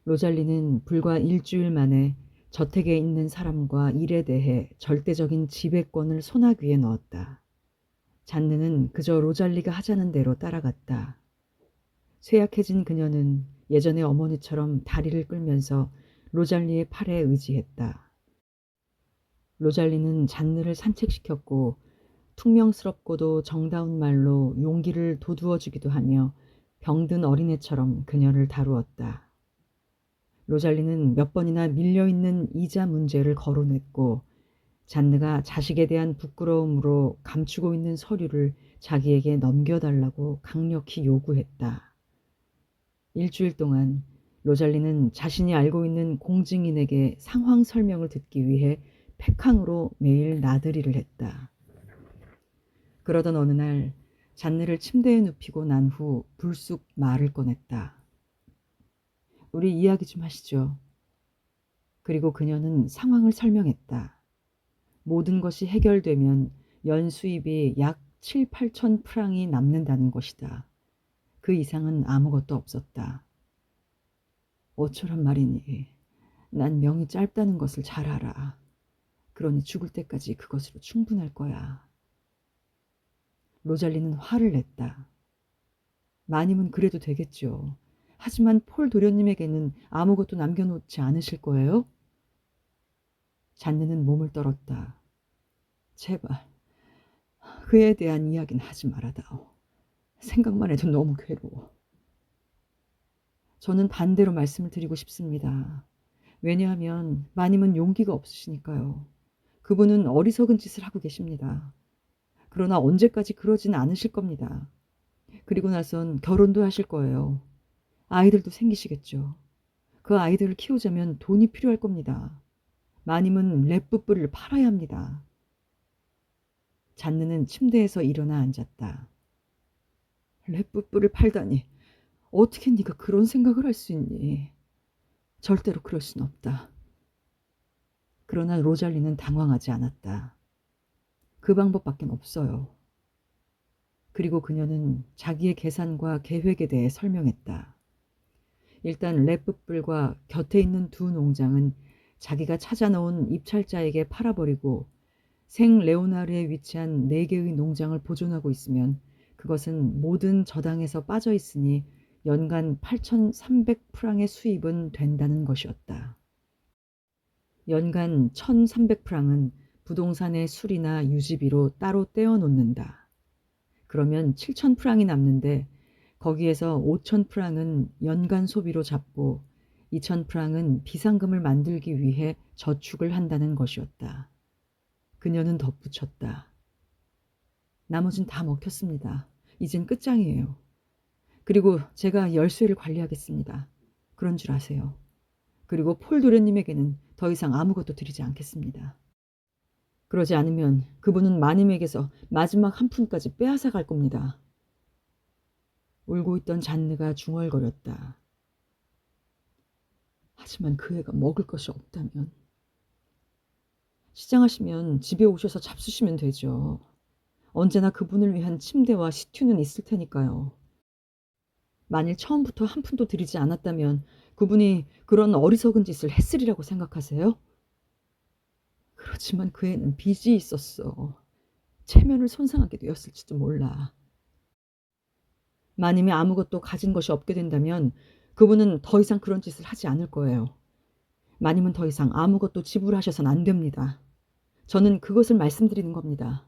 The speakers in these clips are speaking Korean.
로잘리는 불과 일주일 만에 저택에 있는 사람과 일에 대해 절대적인 지배권을 손아귀에 넣었다. 잔느는 그저 로잘리가 하자는 대로 따라갔다. 쇠약해진 그녀는 예전의 어머니처럼 다리를 끌면서 로잘리의 팔에 의지했다. 로잘리는 잔느를 산책시켰고 퉁명스럽고도 정다운 말로 용기를 돋우어주기도 하며 병든 어린애처럼 그녀를 다루었다. 로잘리는 몇 번이나 밀려있는 이자 문제를 거론했고 잔느가 자식에 대한 부끄러움으로 감추고 있는 서류를 자기에게 넘겨달라고 강력히 요구했다. 일주일 동안 로잘리는 자신이 알고 있는 공증인에게 상황 설명을 듣기 위해 팩항으로 매일 나들이를 했다. 그러던 어느 날 잔느를 침대에 눕히고 난 후 불쑥 말을 꺼냈다. 우리 이야기 좀 하시죠. 그리고 그녀는 상황을 설명했다. 모든 것이 해결되면 연수입이 약 7, 8천 프랑이 남는다는 것이다. 그 이상은 아무것도 없었다. 어쩌란 말이니. 난 명이 짧다는 것을 잘 알아. 그러니 죽을 때까지 그것으로 충분할 거야. 로잘리는 화를 냈다. 마님은 그래도 되겠죠. 하지만 폴 도련님에게는 아무것도 남겨놓지 않으실 거예요? 잔느는 몸을 떨었다. 제발 그에 대한 이야기는 하지 말아다오. 생각만 해도 너무 괴로워. 저는 반대로 말씀을 드리고 싶습니다. 왜냐하면 마님은 용기가 없으시니까요. 그분은 어리석은 짓을 하고 계십니다. 그러나 언제까지 그러진 않으실 겁니다. 그리고 나선 결혼도 하실 거예요. 아이들도 생기시겠죠. 그 아이들을 키우자면 돈이 필요할 겁니다. 마님은 랩부뿔을 팔아야 합니다. 잔느는 침대에서 일어나 앉았다. 랩부뿔을 팔다니 어떻게 네가 그런 생각을 할 수 있니? 절대로 그럴 순 없다. 그러나 로잘리는 당황하지 않았다. 그 방법밖에 없어요. 그리고 그녀는 자기의 계산과 계획에 대해 설명했다. 일단 랩부뿔과 곁에 있는 두 농장은 자기가 찾아놓은 입찰자에게 팔아버리고 생 레오나르에 위치한 4개의 농장을 보존하고 있으면 그것은 모든 저당에서 빠져 있으니 연간 8,300프랑의 수입은 된다는 것이었다. 연간 1,300프랑은 부동산의 수리나 유지비로 따로 떼어놓는다. 그러면 7,000프랑이 남는데 거기에서 5,000프랑은 연간 소비로 잡고 2,000프랑은 비상금을 만들기 위해 저축을 한다는 것이었다. 그녀는 덧붙였다. 나머진 다 먹혔습니다. 이젠 끝장이에요. 그리고 제가 열쇠를 관리하겠습니다. 그런 줄 아세요. 그리고 폴 도련님에게는 더 이상 아무것도 드리지 않겠습니다. 그러지 않으면 그분은 마님에게서 마지막 한 푼까지 빼앗아 갈 겁니다. 울고 있던 잔느가 중얼거렸다. 하지만 그 애가 먹을 것이 없다면. 시장하시면 집에 오셔서 잡수시면 되죠. 언제나 그분을 위한 침대와 시튜는 있을 테니까요. 만일 처음부터 한 푼도 드리지 않았다면 그분이 그런 어리석은 짓을 했으리라고 생각하세요? 그렇지만 그 애는 빚이 있었어. 체면을 손상하게 되었을지도 몰라. 마님이 아무것도 가진 것이 없게 된다면 그분은 더 이상 그런 짓을 하지 않을 거예요. 마님은 더 이상 아무것도 지불하셔선 안 됩니다. 저는 그것을 말씀드리는 겁니다.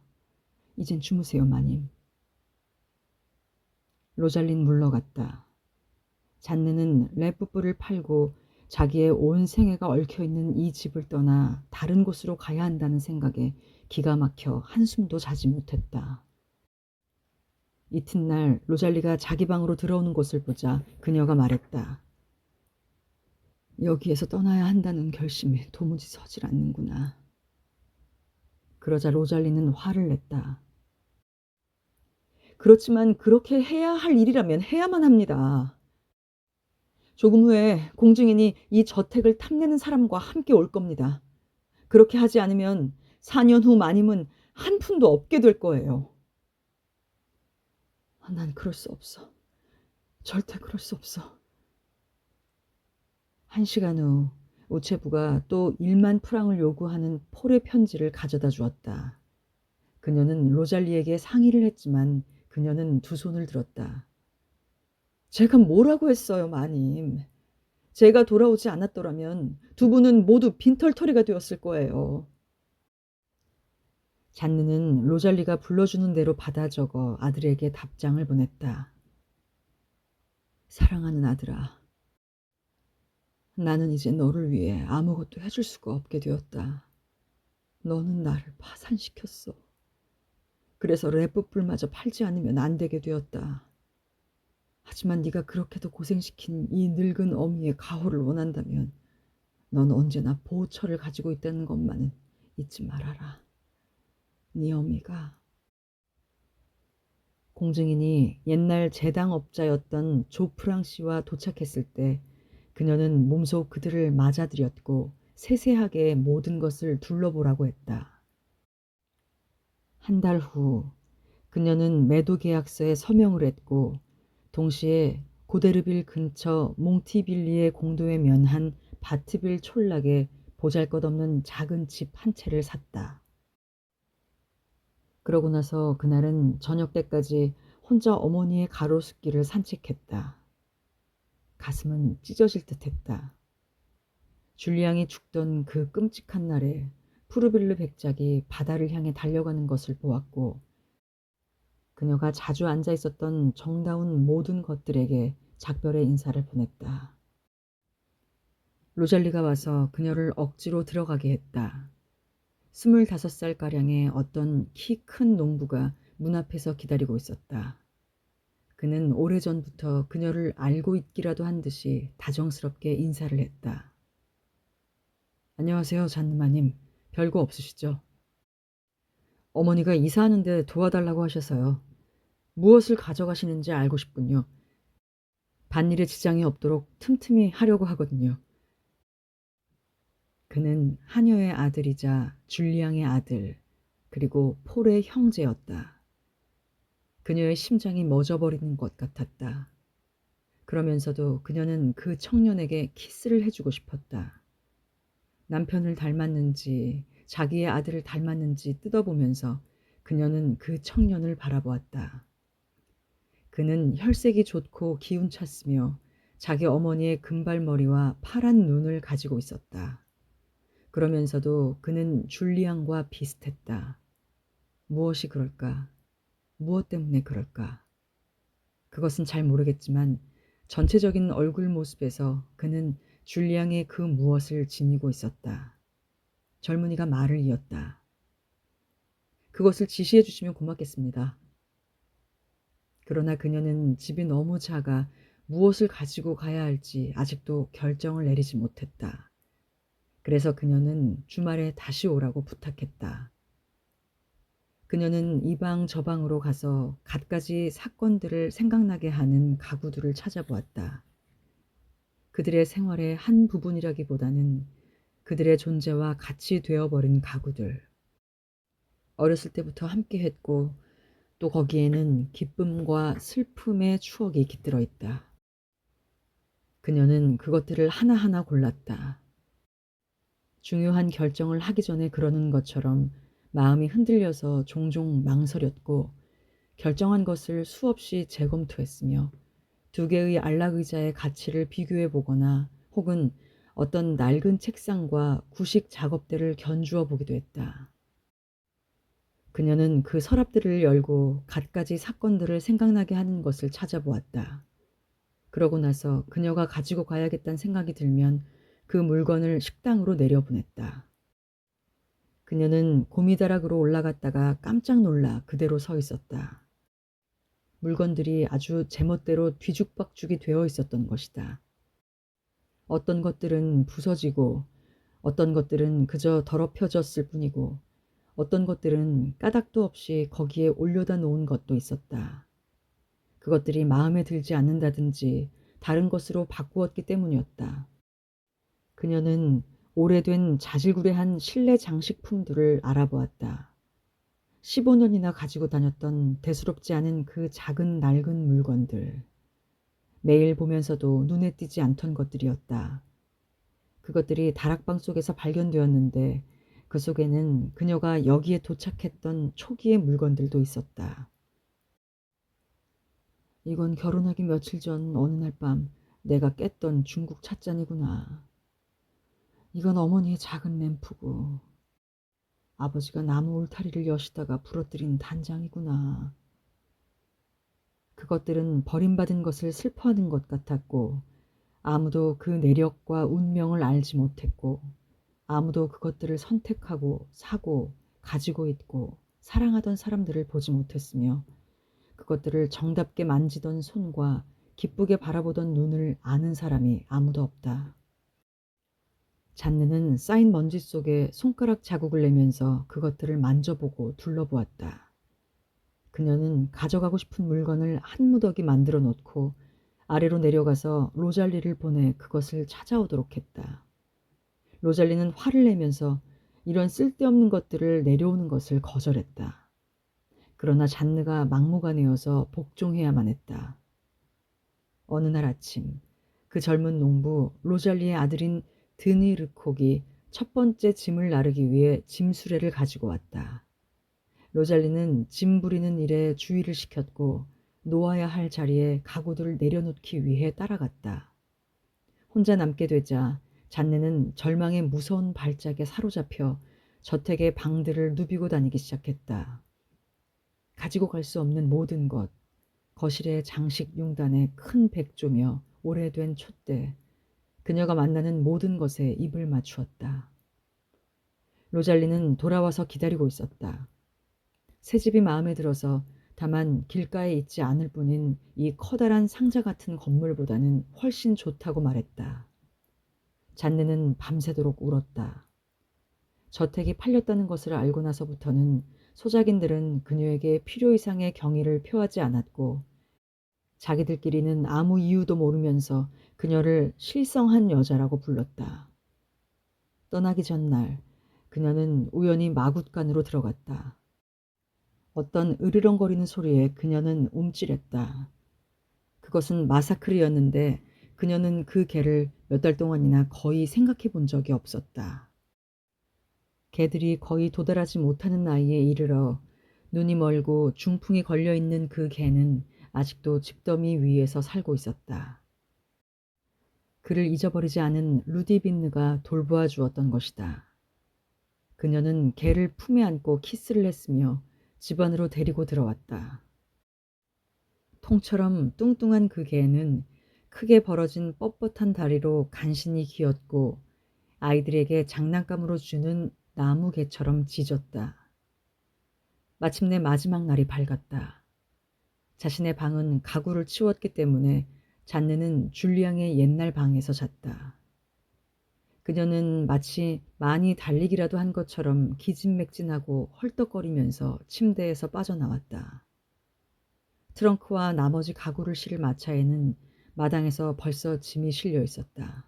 이젠 주무세요, 마님. 로잘린 물러갔다. 잔느는 랩부뿔을 팔고 자기의 온 생애가 얽혀있는 이 집을 떠나 다른 곳으로 가야 한다는 생각에 기가 막혀 한숨도 자지 못했다. 이튿날 로잘리가 자기 방으로 들어오는 곳을 보자 그녀가 말했다. 여기에서 떠나야 한다는 결심에 도무지 서질 않는구나. 그러자 로잘리는 화를 냈다. 그렇지만 그렇게 해야 할 일이라면 해야만 합니다. 조금 후에 공증인이 이 저택을 탐내는 사람과 함께 올 겁니다. 그렇게 하지 않으면 4년 후 마님은 한 푼도 없게 될 거예요. 난 그럴 수 없어. 절대 그럴 수 없어. 1시간 후 우체부가 또 1만 프랑을 요구하는 폴의 편지를 가져다 주었다. 그녀는 로잘리에게 상의를 했지만 그녀는 두 손을 들었다. 제가 뭐라고 했어요, 마님. 제가 돌아오지 않았더라면 두 분은 모두 빈털터리가 되었을 거예요. 잔느는 로잘리가 불러주는 대로 받아 적어 아들에게 답장을 보냈다. 사랑하는 아들아, 나는 이제 너를 위해 아무것도 해줄 수가 없게 되었다. 너는 나를 파산시켰어. 그래서 랩부풀마저 팔지 않으면 안 되게 되었다. 하지만 네가 그렇게도 고생시킨 이 늙은 어미의 가호를 원한다면 넌 언제나 보호처를 가지고 있다는 것만은 잊지 말아라. 네 어미가. 공증인이 옛날 제당업자였던 조프랑 씨와 도착했을 때 그녀는 몸소 그들을 맞아들였고 세세하게 모든 것을 둘러보라고 했다. 한 달 후 그녀는 매도 계약서에 서명을 했고 동시에 고데르빌 근처 몽티빌리에 공도에 면한 바트빌 촌락에 보잘것없는 작은 집 한 채를 샀다. 그러고 나서 그날은 저녁 때까지 혼자 어머니의 가로수길을 산책했다. 가슴은 찢어질 듯했다. 줄리앙이 죽던 그 끔찍한 날에 푸르빌르 백작이 바다를 향해 달려가는 것을 보았고 그녀가 자주 앉아 있었던 정다운 모든 것들에게 작별의 인사를 보냈다. 로잘리가 와서 그녀를 억지로 들어가게 했다. 25살가량의 어떤 키 큰 농부가 문 앞에서 기다리고 있었다. 그는 오래전부터 그녀를 알고 있기라도 한 듯이 다정스럽게 인사를 했다. 안녕하세요, 잔누마님. 별거 없으시죠? 어머니가 이사하는데 도와달라고 하셔서요. 무엇을 가져가시는지 알고 싶군요. 밭일에 지장이 없도록 틈틈이 하려고 하거든요. 그는 하녀의 아들이자 줄리앙의 아들, 그리고 폴의 형제였다. 그녀의 심장이 멎어버리는 것 같았다. 그러면서도 그녀는 그 청년에게 키스를 해주고 싶었다. 남편을 닮았는지 자기의 아들을 닮았는지 뜯어보면서 그녀는 그 청년을 바라보았다. 그는 혈색이 좋고 기운찼으며 자기 어머니의 금발머리와 파란 눈을 가지고 있었다. 그러면서도 그는 줄리앙과 비슷했다. 무엇이 그럴까? 무엇 때문에 그럴까? 그것은 잘 모르겠지만 전체적인 얼굴 모습에서 그는 줄리앙의 그 무엇을 지니고 있었다. 젊은이가 말을 이었다. 그것을 지시해 주시면 고맙겠습니다. 그러나 그녀는 집이 너무 작아 무엇을 가지고 가야 할지 아직도 결정을 내리지 못했다. 그래서 그녀는 주말에 다시 오라고 부탁했다. 그녀는 이 방 저 방으로 가서 갖가지 사건들을 생각나게 하는 가구들을 찾아보았다. 그들의 생활의 한 부분이라기보다는 그들의 존재와 같이 되어버린 가구들. 어렸을 때부터 함께했고 또 거기에는 기쁨과 슬픔의 추억이 깃들어 있다. 그녀는 그것들을 하나하나 골랐다. 중요한 결정을 하기 전에 그러는 것처럼 마음이 흔들려서 종종 망설였고 결정한 것을 수없이 재검토했으며 두 개의 안락의자의 가치를 비교해 보거나 혹은 어떤 낡은 책상과 구식 작업대를 견주어 보기도 했다. 그녀는 그 서랍들을 열고 갖가지 사건들을 생각나게 하는 것을 찾아보았다. 그러고 나서 그녀가 가지고 가야겠다는 생각이 들면 그 물건을 식당으로 내려보냈다. 그녀는 고미다락으로 올라갔다가 깜짝 놀라 그대로 서 있었다. 물건들이 아주 제멋대로 뒤죽박죽이 되어 있었던 것이다. 어떤 것들은 부서지고 어떤 것들은 그저 더럽혀졌을 뿐이고 어떤 것들은 까닭도 없이 거기에 올려다 놓은 것도 있었다. 그것들이 마음에 들지 않는다든지 다른 것으로 바꾸었기 때문이었다. 그녀는 오래된 자질구레한 실내 장식품들을 알아보았다. 15년이나 가지고 다녔던 대수롭지 않은 그 작은 낡은 물건들. 매일 보면서도 눈에 띄지 않던 것들이었다. 그것들이 다락방 속에서 발견되었는데 그 속에는 그녀가 여기에 도착했던 초기의 물건들도 있었다. 이건 결혼하기 며칠 전 어느 날 밤 내가 깼던 중국 찻잔이구나. 이건 어머니의 작은 램프고 아버지가 나무 울타리를 여시다가 부러뜨린 단장이구나. 그것들은 버림받은 것을 슬퍼하는 것 같았고 아무도 그 내력과 운명을 알지 못했고 아무도 그것들을 선택하고 사고 가지고 있고 사랑하던 사람들을 보지 못했으며 그것들을 정답게 만지던 손과 기쁘게 바라보던 눈을 아는 사람이 아무도 없다. 잔느는 쌓인 먼지 속에 손가락 자국을 내면서 그것들을 만져보고 둘러보았다. 그녀는 가져가고 싶은 물건을 한 무더기 만들어 놓고 아래로 내려가서 로잘리를 보내 그것을 찾아오도록 했다. 로잘리는 화를 내면서 이런 쓸데없는 것들을 내려오는 것을 거절했다. 그러나 잔느가 막무가내여서 복종해야만 했다. 어느 날 아침 그 젊은 농부 로잘리의 아들인 드니 르콕이 첫 번째 짐을 나르기 위해 짐수레를 가지고 왔다. 로잘리는 짐 부리는 일에 주의를 시켰고 놓아야 할 자리에 가구들을 내려놓기 위해 따라갔다. 혼자 남게 되자 잔느는 절망의 무서운 발작에 사로잡혀 저택의 방들을 누비고 다니기 시작했다. 가지고 갈 수 없는 모든 것, 거실의 장식 융단에 큰 백조며 오래된 촛대, 그녀가 만나는 모든 것에 입을 맞추었다. 로잘리는 돌아와서 기다리고 있었다. 새 집이 마음에 들어서 다만 길가에 있지 않을 뿐인 이 커다란 상자 같은 건물보다는 훨씬 좋다고 말했다. 잔느는 밤새도록 울었다. 저택이 팔렸다는 것을 알고 나서부터는 소작인들은 그녀에게 필요 이상의 경의를 표하지 않았고 자기들끼리는 아무 이유도 모르면서 그녀를 실성한 여자라고 불렀다. 떠나기 전날 그녀는 우연히 마굿간으로 들어갔다. 어떤 으르렁거리는 소리에 그녀는 움찔했다. 그것은 마사크리였는데 그녀는 그 개를 몇 달 동안이나 거의 생각해 본 적이 없었다. 개들이 거의 도달하지 못하는 나이에 이르러 눈이 멀고 중풍이 걸려있는 그 개는 아직도 집더미 위에서 살고 있었다. 그를 잊어버리지 않은 루디빈느가 돌보아 주었던 것이다. 그녀는 개를 품에 안고 키스를 했으며 집 안으로 데리고 들어왔다. 통처럼 뚱뚱한 그 개는 크게 벌어진 뻣뻣한 다리로 간신히 기었고 아이들에게 장난감으로 주는 나무개처럼 짖었다. 마침내 마지막 날이 밝았다. 자신의 방은 가구를 치웠기 때문에 잔느는 줄리앙의 옛날 방에서 잤다. 그녀는 마치 많이 달리기라도 한 것처럼 기진맥진하고 헐떡거리면서 침대에서 빠져나왔다. 트렁크와 나머지 가구를 실을 마차에는 마당에서 벌써 짐이 실려 있었다.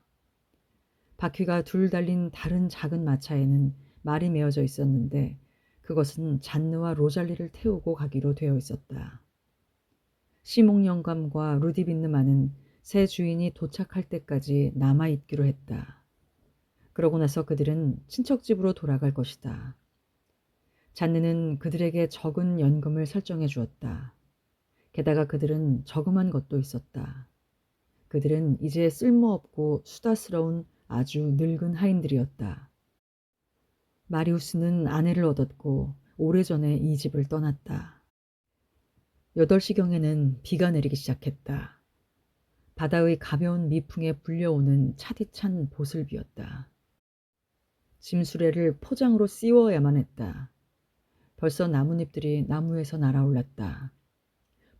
바퀴가 둘 달린 다른 작은 마차에는 말이 메어져 있었는데 그것은 잔느와 로잘리를 태우고 가기로 되어 있었다. 시몽 영감과 루디빈느만은 새 주인이 도착할 때까지 남아있기로 했다. 그러고 나서 그들은 친척집으로 돌아갈 것이다. 잔느는 그들에게 적은 연금을 설정해 주었다. 게다가 그들은 저금한 것도 있었다. 그들은 이제 쓸모없고 수다스러운 아주 늙은 하인들이었다. 마리우스는 아내를 얻었고 오래전에 이 집을 떠났다. 8시경에는 비가 내리기 시작했다. 바다의 가벼운 미풍에 불려오는 차디찬 보슬비였다. 짐수레를 포장으로 씌워야만 했다. 벌써 나뭇잎들이 나무에서 날아올랐다.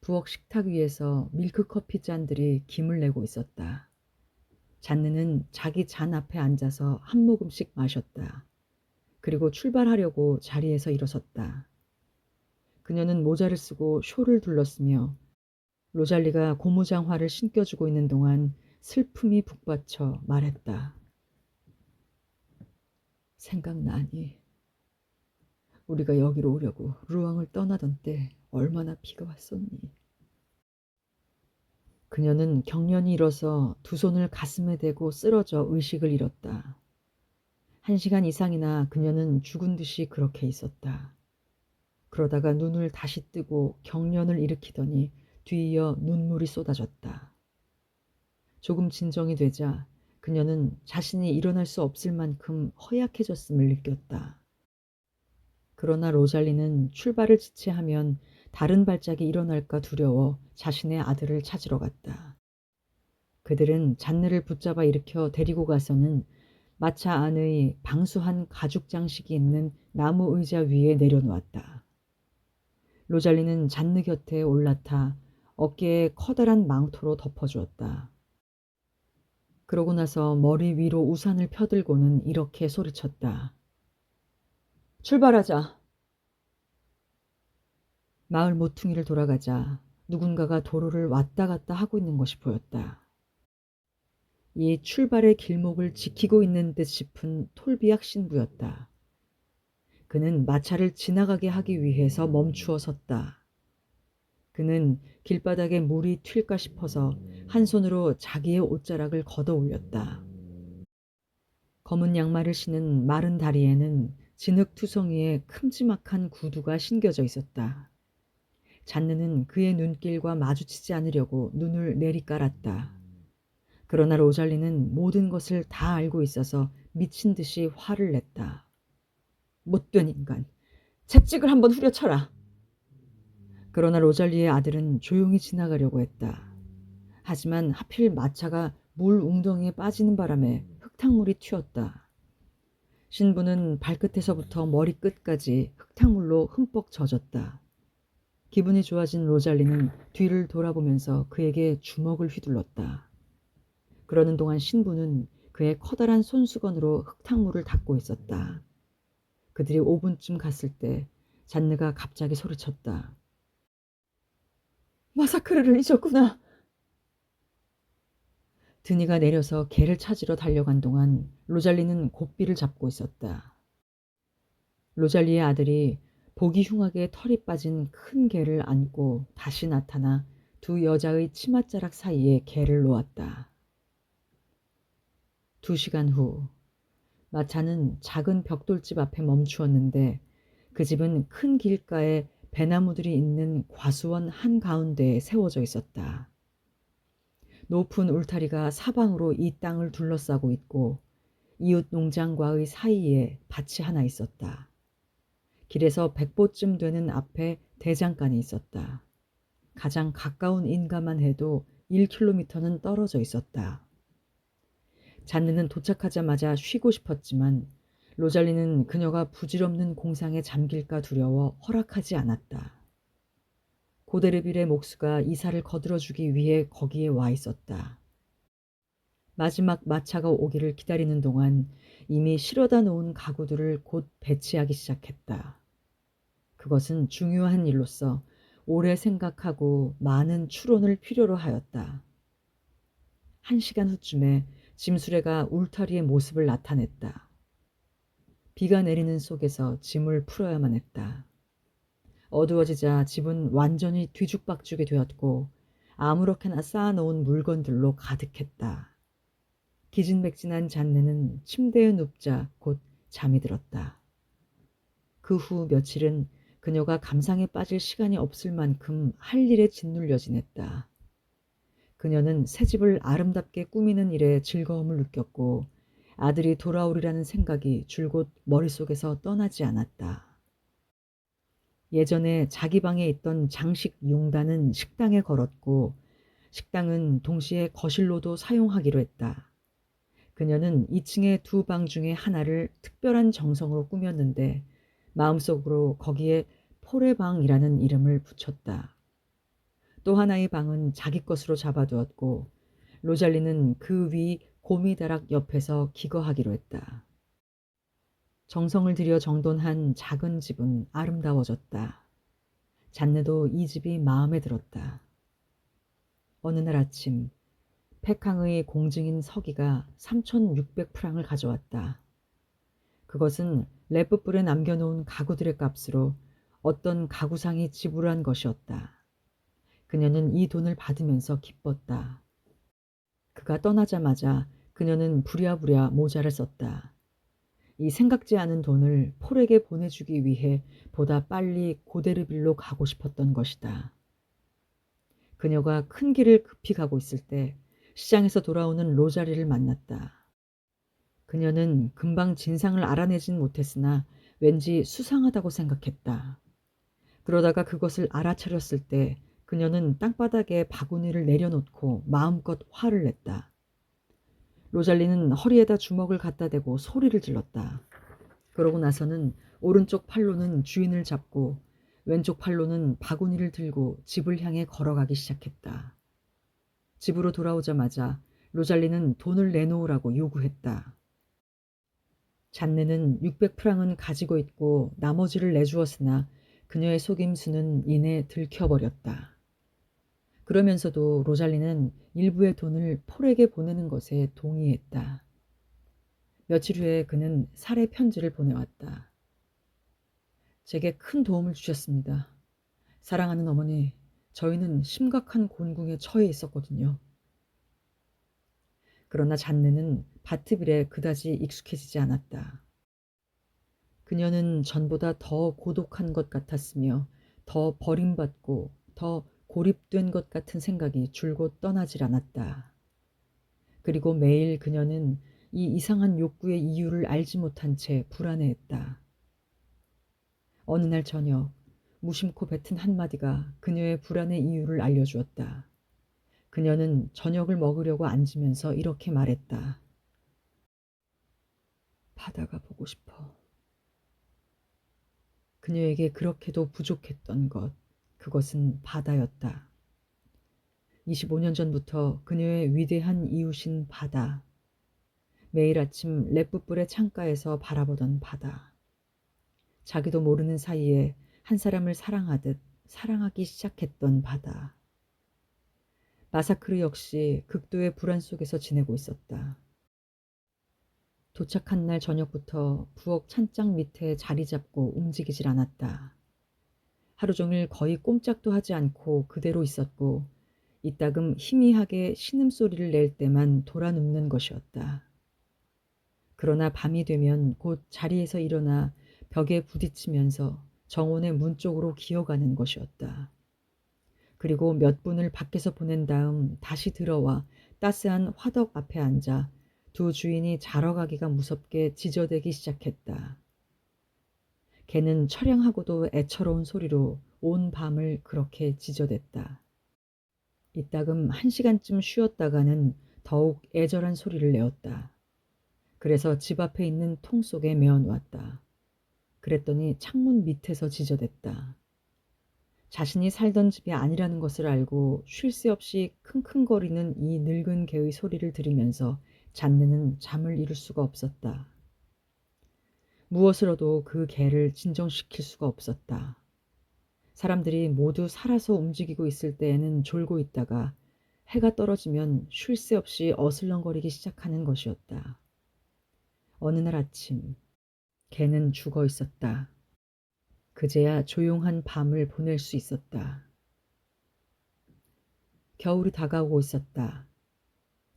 부엌 식탁 위에서 밀크커피 잔들이 김을 내고 있었다. 잔느는 자기 잔 앞에 앉아서 한 모금씩 마셨다. 그리고 출발하려고 자리에서 일어섰다. 그녀는 모자를 쓰고 쇼를 둘렀으며 로잘리가 고무장화를 신겨주고 있는 동안 슬픔이 북받쳐 말했다. 생각나니? 우리가 여기로 오려고 루앙을 떠나던 때 얼마나 비가 왔었니? 그녀는 경련이 일어서 두 손을 가슴에 대고 쓰러져 의식을 잃었다. 1시간 이상이나 그녀는 죽은 듯이 그렇게 있었다. 그러다가 눈을 다시 뜨고 경련을 일으키더니 뒤이어 눈물이 쏟아졌다. 조금 진정이 되자 그녀는 자신이 일어날 수 없을 만큼 허약해졌음을 느꼈다. 그러나 로잘리는 출발을 지체하면 다른 발작이 일어날까 두려워 자신의 아들을 찾으러 갔다. 그들은 잔느를 붙잡아 일으켜 데리고 가서는 마차 안의 방수한 가죽 장식이 있는 나무 의자 위에 내려놓았다. 로잘리는 잔느 곁에 올라타 어깨에 커다란 망토로 덮어주었다. 그러고 나서 머리 위로 우산을 펴들고는 이렇게 소리쳤다. 출발하자. 마을 모퉁이를 돌아가자 누군가가 도로를 왔다 갔다 하고 있는 것이 보였다. 이 출발의 길목을 지키고 있는 듯 싶은 톨비악 신부였다. 그는 마차를 지나가게 하기 위해서 멈추어 섰다. 그는 길바닥에 물이 튈까 싶어서 한 손으로 자기의 옷자락을 걷어 올렸다. 검은 양말을 신은 마른 다리에는 진흙투성이에 큼지막한 구두가 신겨져 있었다. 잔느는 그의 눈길과 마주치지 않으려고 눈을 내리깔았다. 그러나 로잘리는 모든 것을 다 알고 있어서 미친 듯이 화를 냈다. 못된 인간, 채찍을 한번 후려쳐라. 그러나 로잘리의 아들은 조용히 지나가려고 했다. 하지만 하필 마차가 물 웅덩이에 빠지는 바람에 흙탕물이 튀었다. 신부는 발끝에서부터 머리끝까지 흙탕물로 흠뻑 젖었다. 기분이 좋아진 로잘리는 뒤를 돌아보면서 그에게 주먹을 휘둘렀다. 그러는 동안 신부는 그의 커다란 손수건으로 흙탕물을 닦고 있었다. 그들이 5분쯤 갔을 때 잔느가 갑자기 소리쳤다. 마사크르를 잊었구나. 드니가 내려서 개를 찾으러 달려간 동안 로잘리는 고삐를 잡고 있었다. 로잘리의 아들이 보기 흉하게 털이 빠진 큰 개를 안고 다시 나타나 두 여자의 치맛자락 사이에 개를 놓았다. 2시간 후 마차는 작은 벽돌집 앞에 멈추었는데 그 집은 큰 길가에 배나무들이 있는 과수원 한가운데에 세워져 있었다. 높은 울타리가 사방으로 이 땅을 둘러싸고 있고 이웃 농장과의 사이에 밭이 하나 있었다. 길에서 100보쯤 되는 앞에 대장간이 있었다. 가장 가까운 인가만 해도 1km는 떨어져 있었다. 잔느는 도착하자마자 쉬고 싶었지만 로잘리는 그녀가 부질없는 공상에 잠길까 두려워 허락하지 않았다. 고데르빌의 목수가 이사를 거들어주기 위해 거기에 와 있었다. 마지막 마차가 오기를 기다리는 동안 이미 실어다 놓은 가구들을 곧 배치하기 시작했다. 그것은 중요한 일로서 오래 생각하고 많은 추론을 필요로 하였다. 1시간 후쯤에 짐수레가 울타리의 모습을 나타냈다. 비가 내리는 속에서 짐을 풀어야만 했다. 어두워지자 집은 완전히 뒤죽박죽이 되었고 아무렇게나 쌓아놓은 물건들로 가득했다. 기진맥진한 잔느는 침대에 눕자 곧 잠이 들었다. 그 후 며칠은 그녀가 감상에 빠질 시간이 없을 만큼 할 일에 짓눌려 지냈다. 그녀는 새 집을 아름답게 꾸미는 일에 즐거움을 느꼈고 아들이 돌아오리라는 생각이 줄곧 머릿속에서 떠나지 않았다. 예전에 자기 방에 있던 장식 용단은 식당에 걸었고 식당은 동시에 거실로도 사용하기로 했다. 그녀는 2층의 두 방 중에 하나를 특별한 정성으로 꾸몄는데 마음속으로 거기에 포레방이라는 이름을 붙였다. 또 하나의 방은 자기 것으로 잡아두었고 로잘리는 그 위 고미다락 옆에서 기거하기로 했다. 정성을 들여 정돈한 작은 집은 아름다워졌다. 잔느도 이 집이 마음에 들었다. 어느 날 아침 팩항의 공증인 서기가 3,600프랑을 가져왔다. 그것은 렛붓불에 남겨놓은 가구들의 값으로 어떤 가구상이 지불한 것이었다. 그녀는 이 돈을 받으면서 기뻤다. 그가 떠나자마자 그녀는 부랴부랴 모자를 썼다. 이 생각지 않은 돈을 폴에게 보내주기 위해 보다 빨리 고데르빌로 가고 싶었던 것이다. 그녀가 큰 길을 급히 가고 있을 때 시장에서 돌아오는 로자리를 만났다. 그녀는 금방 진상을 알아내진 못했으나 왠지 수상하다고 생각했다. 그러다가 그것을 알아차렸을 때 그녀는 땅바닥에 바구니를 내려놓고 마음껏 화를 냈다. 로잘리는 허리에다 주먹을 갖다 대고 소리를 질렀다. 그러고 나서는 오른쪽 팔로는 주인을 잡고 왼쪽 팔로는 바구니를 들고 집을 향해 걸어가기 시작했다. 집으로 돌아오자마자 로잘리는 돈을 내놓으라고 요구했다. 잔네는 600프랑은 가지고 있고 나머지를 내주었으나 그녀의 속임수는 이내 들켜버렸다. 그러면서도 로잘리는 일부의 돈을 폴에게 보내는 것에 동의했다. 며칠 후에 그는 살해 편지를 보내왔다. 제게 큰 도움을 주셨습니다. 사랑하는 어머니, 저희는 심각한 곤궁에 처해 있었거든요. 그러나 잔느는 바트빌에 그다지 익숙해지지 않았다. 그녀는 전보다 더 고독한 것 같았으며 더 버림받고 더 고립된 것 같은 생각이 줄곧 떠나질 않았다. 그리고 매일 그녀는 이 이상한 욕구의 이유를 알지 못한 채 불안해했다. 어느 날 저녁 무심코 뱉은 한마디가 그녀의 불안의 이유를 알려주었다. 그녀는 저녁을 먹으려고 앉으면서 이렇게 말했다. 바다가 보고 싶어. 그녀에게 그렇게도 부족했던 것, 그것은 바다였다. 25년 전부터 그녀의 위대한 이웃인 바다. 매일 아침 랫붓불의 창가에서 바라보던 바다. 자기도 모르는 사이에 한 사람을 사랑하듯 사랑하기 시작했던 바다. 마사크르 역시 극도의 불안 속에서 지내고 있었다. 도착한 날 저녁부터 부엌 찬장 밑에 자리 잡고 움직이질 않았다. 하루 종일 거의 꼼짝도 하지 않고 그대로 있었고 이따금 희미하게 신음소리를 낼 때만 돌아 눕는 것이었다. 그러나 밤이 되면 곧 자리에서 일어나 벽에 부딪히면서 정원의 문 쪽으로 기어가는 것이었다. 그리고 몇 분을 밖에서 보낸 다음 다시 들어와 따스한 화덕 앞에 앉아 두 주인이 자러 가기가 무섭게 지저대기 시작했다. 개는 처량하고도 애처로운 소리로 온 밤을 그렇게 지저댔다. 이따금 1시간쯤 쉬었다가는 더욱 애절한 소리를 내었다. 그래서 집 앞에 있는 통 속에 메어놓았다. 그랬더니 창문 밑에서 지저댔다. 자신이 살던 집이 아니라는 것을 알고 쉴 새 없이 킁킁거리는 이 늙은 개의 소리를 들으면서 잔느는 잠을 이룰 수가 없었다. 무엇으로도 그 개를 진정시킬 수가 없었다. 사람들이 모두 살아서 움직이고 있을 때에는 졸고 있다가 해가 떨어지면 쉴 새 없이 어슬렁거리기 시작하는 것이었다. 어느 날 아침 개는 죽어 있었다. 그제야 조용한 밤을 보낼 수 있었다. 겨울이 다가오고 있었다.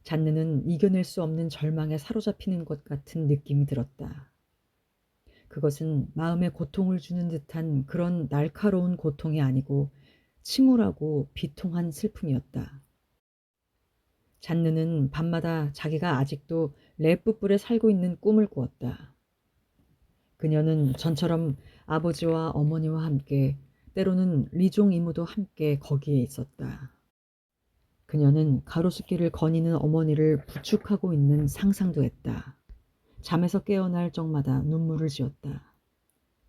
잔느는 이겨낼 수 없는 절망에 사로잡히는 것 같은 느낌이 들었다. 그것은 마음에 고통을 주는 듯한 그런 날카로운 고통이 아니고 침울하고 비통한 슬픔이었다. 잔느는 밤마다 자기가 아직도 랫붓불에 살고 있는 꿈을 꾸었다. 그녀는 전처럼 아버지와 어머니와 함께 때로는 리종 이모도 함께 거기에 있었다. 그녀는 가로수길을 거니는 어머니를 부축하고 있는 상상도 했다. 잠에서 깨어날 적마다 눈물을 지었다.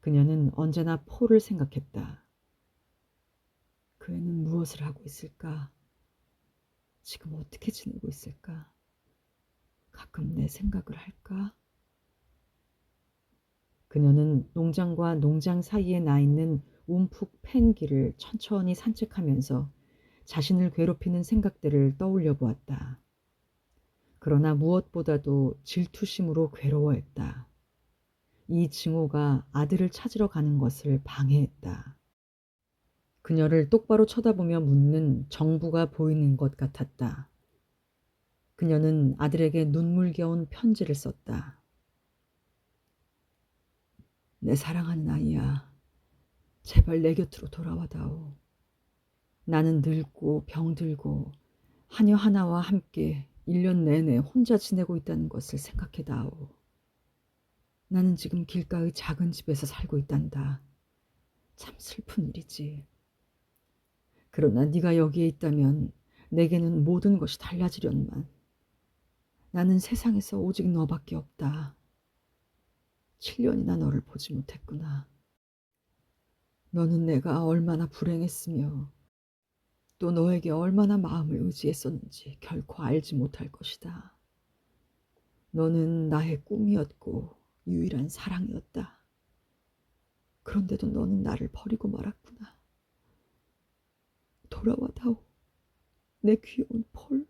그녀는 언제나 폴을 생각했다. 그 애는 무엇을 하고 있을까? 지금 어떻게 지내고 있을까? 가끔 내 생각을 할까? 그녀는 농장과 농장 사이에 나 있는 움푹 팬 길을 천천히 산책하면서 자신을 괴롭히는 생각들을 떠올려 보았다. 그러나 무엇보다도 질투심으로 괴로워했다. 이 증오가 아들을 찾으러 가는 것을 방해했다. 그녀를 똑바로 쳐다보며 묻는 정부가 보이는 것 같았다. 그녀는 아들에게 눈물겨운 편지를 썼다. 내 사랑하는 아이야. 제발 내 곁으로 돌아와다오. 나는 늙고 병들고 하녀 하나와 함께 1년 내내 혼자 지내고 있다는 것을 생각해다오. 나는 지금 길가의 작은 집에서 살고 있단다. 참 슬픈 일이지. 그러나 네가 여기에 있다면 내게는 모든 것이 달라지련만. 나는 세상에서 오직 너밖에 없다. 7년이나 너를 보지 못했구나. 너는 내가 얼마나 불행했으며 또 너에게 얼마나 마음을 의지했었는지 결코 알지 못할 것이다. 너는 나의 꿈이었고 유일한 사랑이었다. 그런데도 너는 나를 버리고 말았구나. 돌아와다오. 내 귀여운 폴.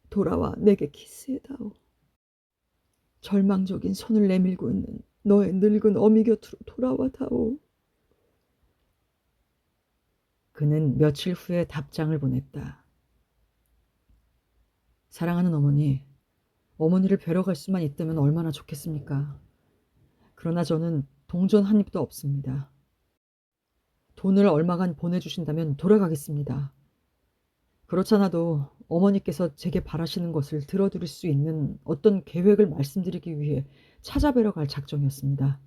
돌아와 내게 키스해다오. 절망적인 손을 내밀고 있는 너의 늙은 어미 곁으로 돌아와다오. 그는 며칠 후에 답장을 보냈다. 사랑하는 어머니, 어머니를 뵈러 갈 수만 있다면 얼마나 좋겠습니까? 그러나 저는 동전 한 입도 없습니다. 돈을 얼마간 보내주신다면 돌아가겠습니다. 그렇잖아도 어머니께서 제게 바라시는 것을 들어드릴 수 있는 어떤 계획을 말씀드리기 위해 찾아뵈러 갈 작정이었습니다.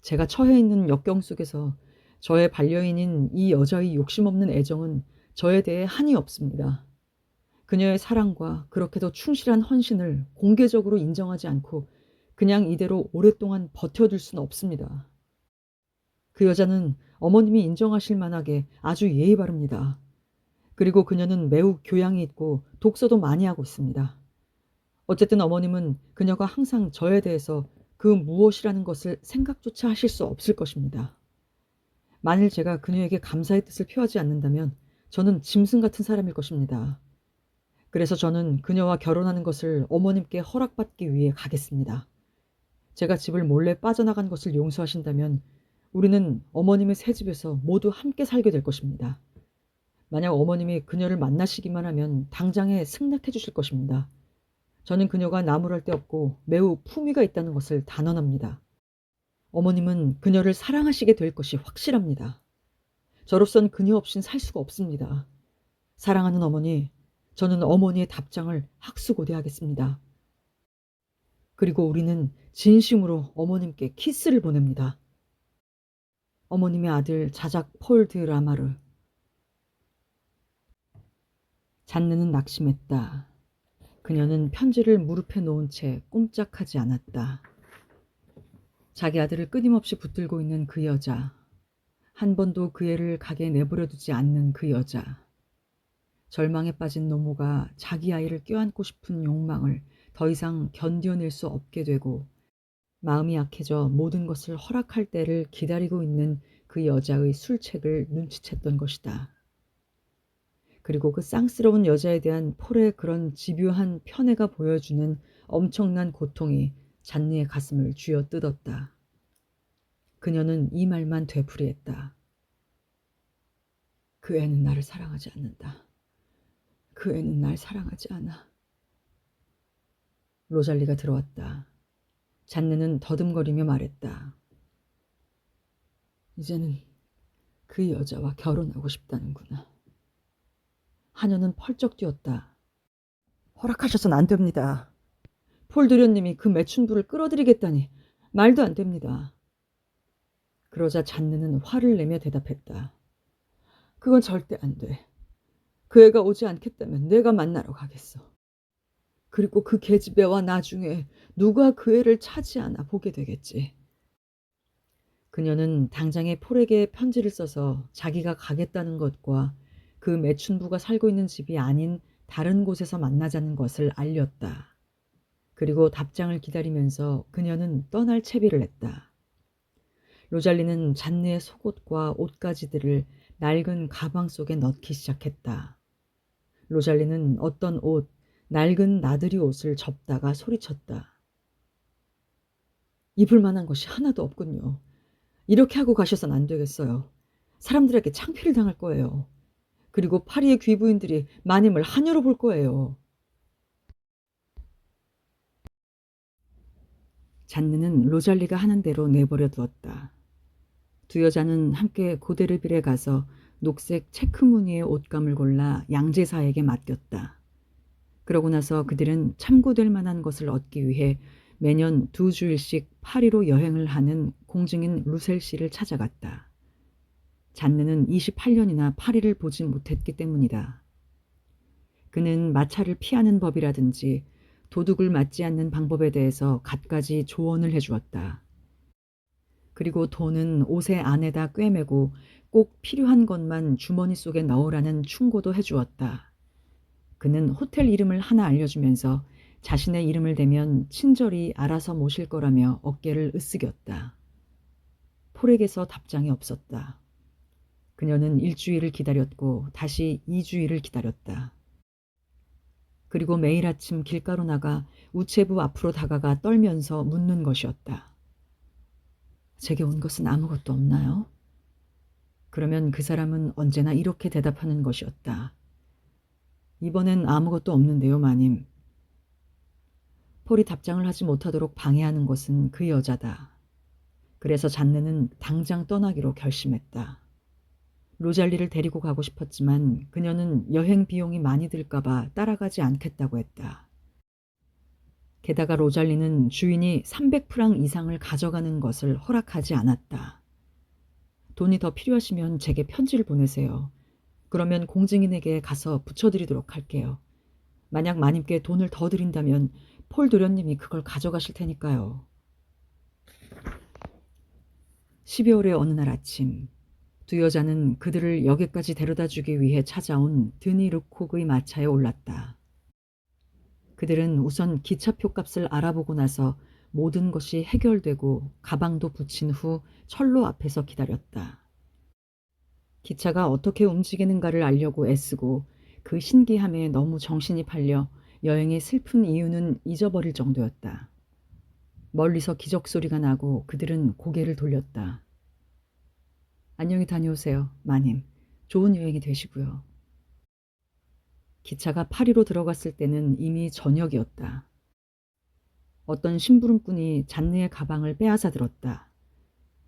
제가 처해 있는 역경 속에서 저의 반려인인 이 여자의 욕심없는 애정은 저에 대해 한이 없습니다. 그녀의 사랑과 그렇게도 충실한 헌신을 공개적으로 인정하지 않고 그냥 이대로 오랫동안 버텨둘 수는 없습니다. 그 여자는 어머님이 인정하실 만하게 아주 예의 바릅니다. 그리고 그녀는 매우 교양이 있고 독서도 많이 하고 있습니다. 어쨌든 어머님은 그녀가 항상 저에 대해서 그 무엇이라는 것을 생각조차 하실 수 없을 것입니다. 만일 제가 그녀에게 감사의 뜻을 표하지 않는다면 저는 짐승 같은 사람일 것입니다. 그래서 저는 그녀와 결혼하는 것을 어머님께 허락받기 위해 가겠습니다. 제가 집을 몰래 빠져나간 것을 용서하신다면 우리는 어머님의 새 집에서 모두 함께 살게 될 것입니다. 만약 어머님이 그녀를 만나시기만 하면 당장에 승낙해 주실 것입니다. 저는 그녀가 나무랄 데 없고 매우 품위가 있다는 것을 단언합니다. 어머님은 그녀를 사랑하시게 될 것이 확실합니다. 저로선 그녀 없인 살 수가 없습니다. 사랑하는 어머니, 저는 어머니의 답장을 학수고대하겠습니다. 그리고 우리는 진심으로 어머님께 키스를 보냅니다. 어머님의 아들 자작 폴 드 라마르. 잔느는 낙심했다. 그녀는 편지를 무릎에 놓은 채 꼼짝하지 않았다. 자기 아들을 끊임없이 붙들고 있는 그 여자. 한 번도 그 애를 가게 내버려두지 않는 그 여자. 절망에 빠진 노모가 자기 아이를 껴안고 싶은 욕망을 더 이상 견뎌낼 수 없게 되고 마음이 약해져 모든 것을 허락할 때를 기다리고 있는 그 여자의 술책을 눈치챘던 것이다. 그리고 그 쌍스러운 여자에 대한 폴의 그런 집요한 편애가 보여주는 엄청난 고통이 잔느의 가슴을 쥐어뜯었다. 그녀는 이 말만 되풀이했다. 그 애는 나를 사랑하지 않는다. 그 애는 날 사랑하지 않아. 로잘리가 들어왔다. 잔느는 더듬거리며 말했다. 이제는 그 여자와 결혼하고 싶다는구나. 하녀는 펄쩍 뛰었다. 허락하셔선 안 됩니다. 폴 도련님이 그 매춘부를 끌어들이겠다니 말도 안 됩니다. 그러자 잔느는 화를 내며 대답했다. 그건 절대 안 돼. 그 애가 오지 않겠다면 내가 만나러 가겠어. 그리고 그 계집애와 나중에 누가 그 애를 차지하나 보게 되겠지. 그녀는 당장에 폴에게 편지를 써서 자기가 가겠다는 것과 그 매춘부가 살고 있는 집이 아닌 다른 곳에서 만나자는 것을 알렸다. 그리고 답장을 기다리면서 그녀는 떠날 채비를 했다. 로잘리는 잔느의 속옷과 옷가지들을 낡은 가방 속에 넣기 시작했다. 로잘리는 어떤 옷, 낡은 나들이 옷을 접다가 소리쳤다. 입을 만한 것이 하나도 없군요. 이렇게 하고 가셔선 안 되겠어요. 사람들에게 창피를 당할 거예요. 그리고 파리의 귀부인들이 마님을 한여로 볼 거예요. 잔느는 로잘리가 하는 대로 내버려 두었다. 두 여자는 함께 고데르빌에 가서 녹색 체크 무늬의 옷감을 골라 양제사에게 맡겼다. 그러고 나서 그들은 참고될 만한 것을 얻기 위해 매년 2주일씩 파리로 여행을 하는 공증인 루셀 씨를 찾아갔다. 잔느는 28년이나 파리를 보지 못했기 때문이다. 그는 마차를 피하는 법이라든지 도둑을 맞지 않는 방법에 대해서 갖가지 조언을 해주었다. 그리고 돈은 옷의 안에다 꿰매고 꼭 필요한 것만 주머니 속에 넣으라는 충고도 해주었다. 그는 호텔 이름을 하나 알려주면서 자신의 이름을 대면 친절히 알아서 모실 거라며 어깨를 으쓱였다. 폴에게서 답장이 없었다. 그녀는 1주일을 기다렸고 다시 2주일을 기다렸다. 그리고 매일 아침 길가로 나가 우체부 앞으로 다가가 떨면서 묻는 것이었다. 제게 온 것은 아무것도 없나요? 그러면 그 사람은 언제나 이렇게 대답하는 것이었다. 이번엔 아무것도 없는데요, 마님. 폴이 답장을 하지 못하도록 방해하는 것은 그 여자다. 그래서 잔느는 당장 떠나기로 결심했다. 로잘리를 데리고 가고 싶었지만 그녀는 여행 비용이 많이 들까봐 따라가지 않겠다고 했다. 게다가 로잘리는 주인이 300프랑 이상을 가져가는 것을 허락하지 않았다. 돈이 더 필요하시면 제게 편지를 보내세요. 그러면 공증인에게 가서 붙여드리도록 할게요. 만약 마님께 돈을 더 드린다면 폴 도련님이 그걸 가져가실 테니까요. 12월의 어느 날 아침, 두 여자는 그들을 역에까지 데려다주기 위해 찾아온 드니 르콕의 마차에 올랐다. 그들은 우선 기차표 값을 알아보고 나서 모든 것이 해결되고 가방도 붙인 후 철로 앞에서 기다렸다. 기차가 어떻게 움직이는가를 알려고 애쓰고 그 신기함에 너무 정신이 팔려 여행의 슬픈 이유는 잊어버릴 정도였다. 멀리서 기적 소리가 나고 그들은 고개를 돌렸다. 안녕히 다녀오세요, 마님. 좋은 여행이 되시고요. 기차가 파리로 들어갔을 때는 이미 저녁이었다. 어떤 심부름꾼이 잔느의 가방을 빼앗아 들었다.